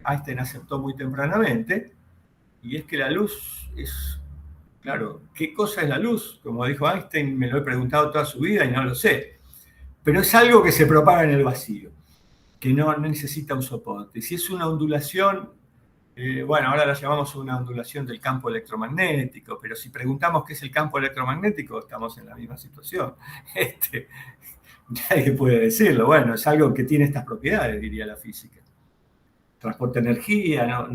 Einstein aceptó muy tempranamente, y es que la luz es... Claro, ¿qué cosa es la luz? Como dijo Einstein, me lo he preguntado toda su vida y no lo sé. Pero es algo que se propaga en el vacío, que no necesita un soporte. Si es una ondulación, bueno, ahora la llamamos una ondulación del campo electromagnético, pero si preguntamos qué es el campo electromagnético, estamos en la misma situación. Nadie puede decirlo. Bueno, es algo que tiene estas propiedades, diría la física. Transporta energía,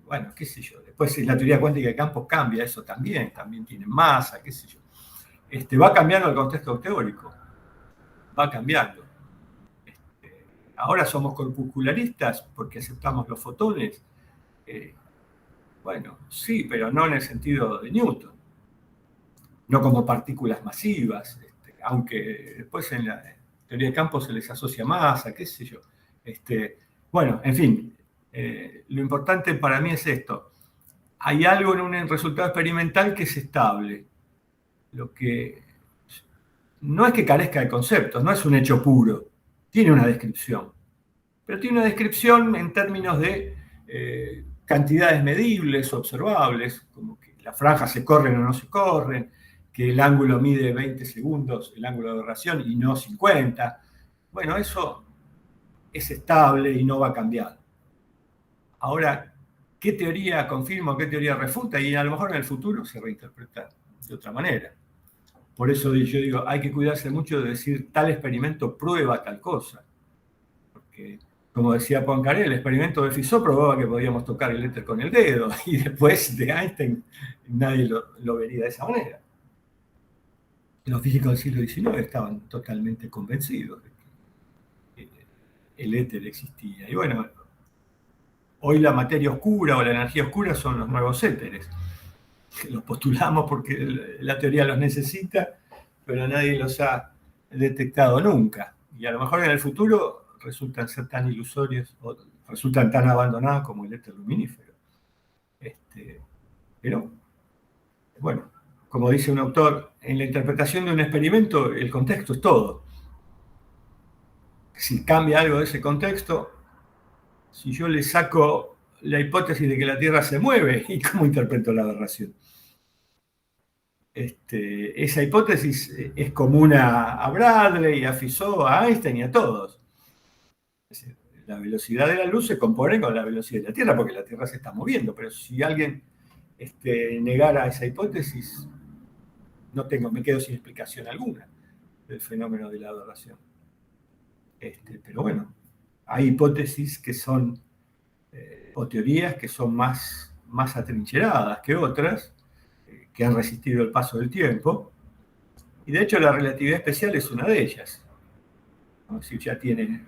bueno, qué sé yo. Después la teoría cuántica de campos cambia, eso también tiene masa, qué sé yo. Va cambiando el contexto teórico, va cambiando. Ahora somos corpuscularistas porque aceptamos los fotones. Bueno, sí, pero no en el sentido de Newton. No como partículas masivas, aunque después en la teoría de campos se les asocia masa, qué sé yo. Bueno, en fin, lo importante para mí es esto. Hay algo en un resultado experimental que es estable. Lo que no es que carezca de conceptos, no es un hecho puro. Tiene una descripción. Pero tiene una descripción en términos de cantidades medibles, observables, como que las franjas se corren o no se corren, que el ángulo mide 20 segundos, el ángulo de aberración, y no 50. Bueno, eso es estable y no va a cambiar. Ahora, ¿qué teoría confirma o qué teoría refuta? Y a lo mejor en el futuro se reinterpreta de otra manera. Por eso yo digo, hay que cuidarse mucho de decir tal experimento prueba tal cosa. Porque, como decía Poincaré, el experimento de Fizeau probaba que podíamos tocar el éter con el dedo, y después de Einstein nadie lo vería de esa manera. Los físicos del siglo XIX estaban totalmente convencidos de que el éter existía. Y bueno, hoy la materia oscura o la energía oscura son los nuevos éteres. Los postulamos porque la teoría los necesita, pero nadie los ha detectado nunca. Y a lo mejor en el futuro resultan ser tan ilusorios o resultan tan abandonados como el éter luminífero. Pero, bueno, como dice un autor, en la interpretación de un experimento el contexto es todo. Si cambia algo de ese contexto, si yo le saco la hipótesis de que la Tierra se mueve, ¿y cómo interpreto la aberración? Esa hipótesis es común a Bradley, a Fizeau, a Einstein y a todos. Es decir, la velocidad de la luz se compone con la velocidad de la Tierra, porque la Tierra se está moviendo, pero si alguien negara esa hipótesis, me quedo sin explicación alguna del fenómeno de la aberración. Pero bueno, hay hipótesis que son, o teorías que son más atrincheradas que otras, que han resistido el paso del tiempo, y de hecho la relatividad especial es una de ellas. ¿No? Es decir, ya tiene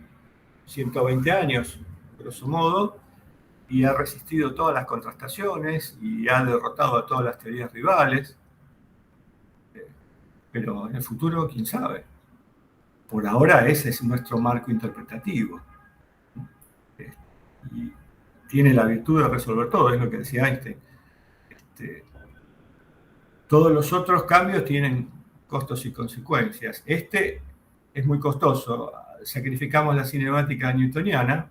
120 años, grosso modo, y ha resistido todas las contrastaciones y ha derrotado a todas las teorías rivales. Pero en el futuro, quién sabe. Por ahora ese es nuestro marco interpretativo. Y tiene la virtud de resolver todo, es lo que decía Einstein. Todos los otros cambios tienen costos y consecuencias. Este es muy costoso. Sacrificamos la cinemática newtoniana,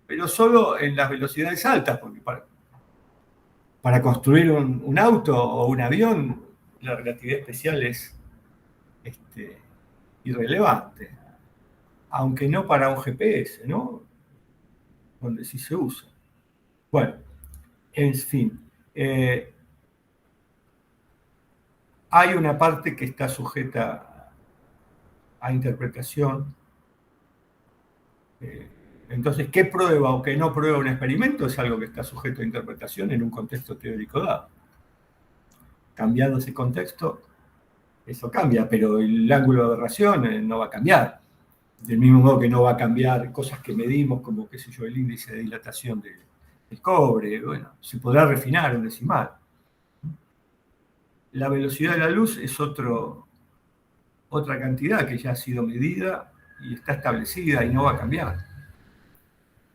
pero solo en las velocidades altas, porque para construir un auto o un avión, la relatividad especial es irrelevante, aunque no para un GPS, ¿no? Donde sí se usa. Bueno, en fin, hay una parte que está sujeta a interpretación. Entonces, ¿qué prueba o qué no prueba un experimento? Es algo que está sujeto a interpretación en un contexto teórico dado. Cambiando ese contexto, eso cambia, pero el ángulo de aberración no va a cambiar. Del mismo modo que no va a cambiar cosas que medimos, como, qué sé yo, el índice de dilatación del cobre. Bueno, se podrá refinar un decimal. La velocidad de la luz es otra cantidad que ya ha sido medida y está establecida y no va a cambiar.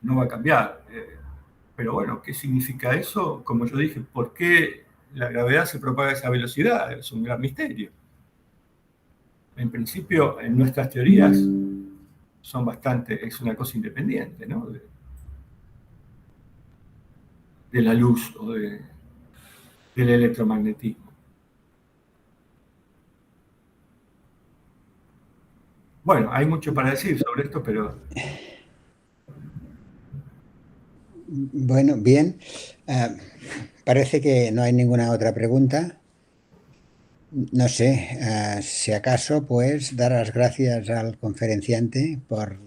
No va a cambiar. Pero bueno, ¿qué significa eso? Como yo dije, ¿por qué la gravedad se propaga a esa velocidad? Es un gran misterio. En principio, en nuestras teorías son es una cosa independiente, ¿no? De la luz o del electromagnetismo. Bueno, hay mucho para decir sobre esto, pero... Bueno, bien. Parece que no hay ninguna otra pregunta. No sé, si acaso, pues dar las gracias al conferenciante por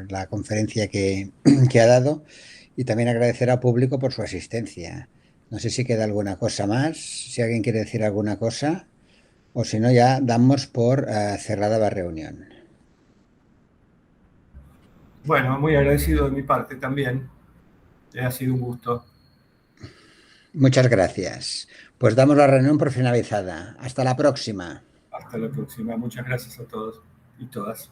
la conferencia que ha dado y también agradecer al público por su asistencia. No sé si queda alguna cosa más, si alguien quiere decir alguna cosa, o si no, ya damos por cerrada la reunión. Bueno, muy agradecido de mi parte también. Ha sido un gusto. Muchas gracias. Pues damos la reunión por finalizada. Hasta la próxima. Hasta la próxima. Muchas gracias a todos y todas.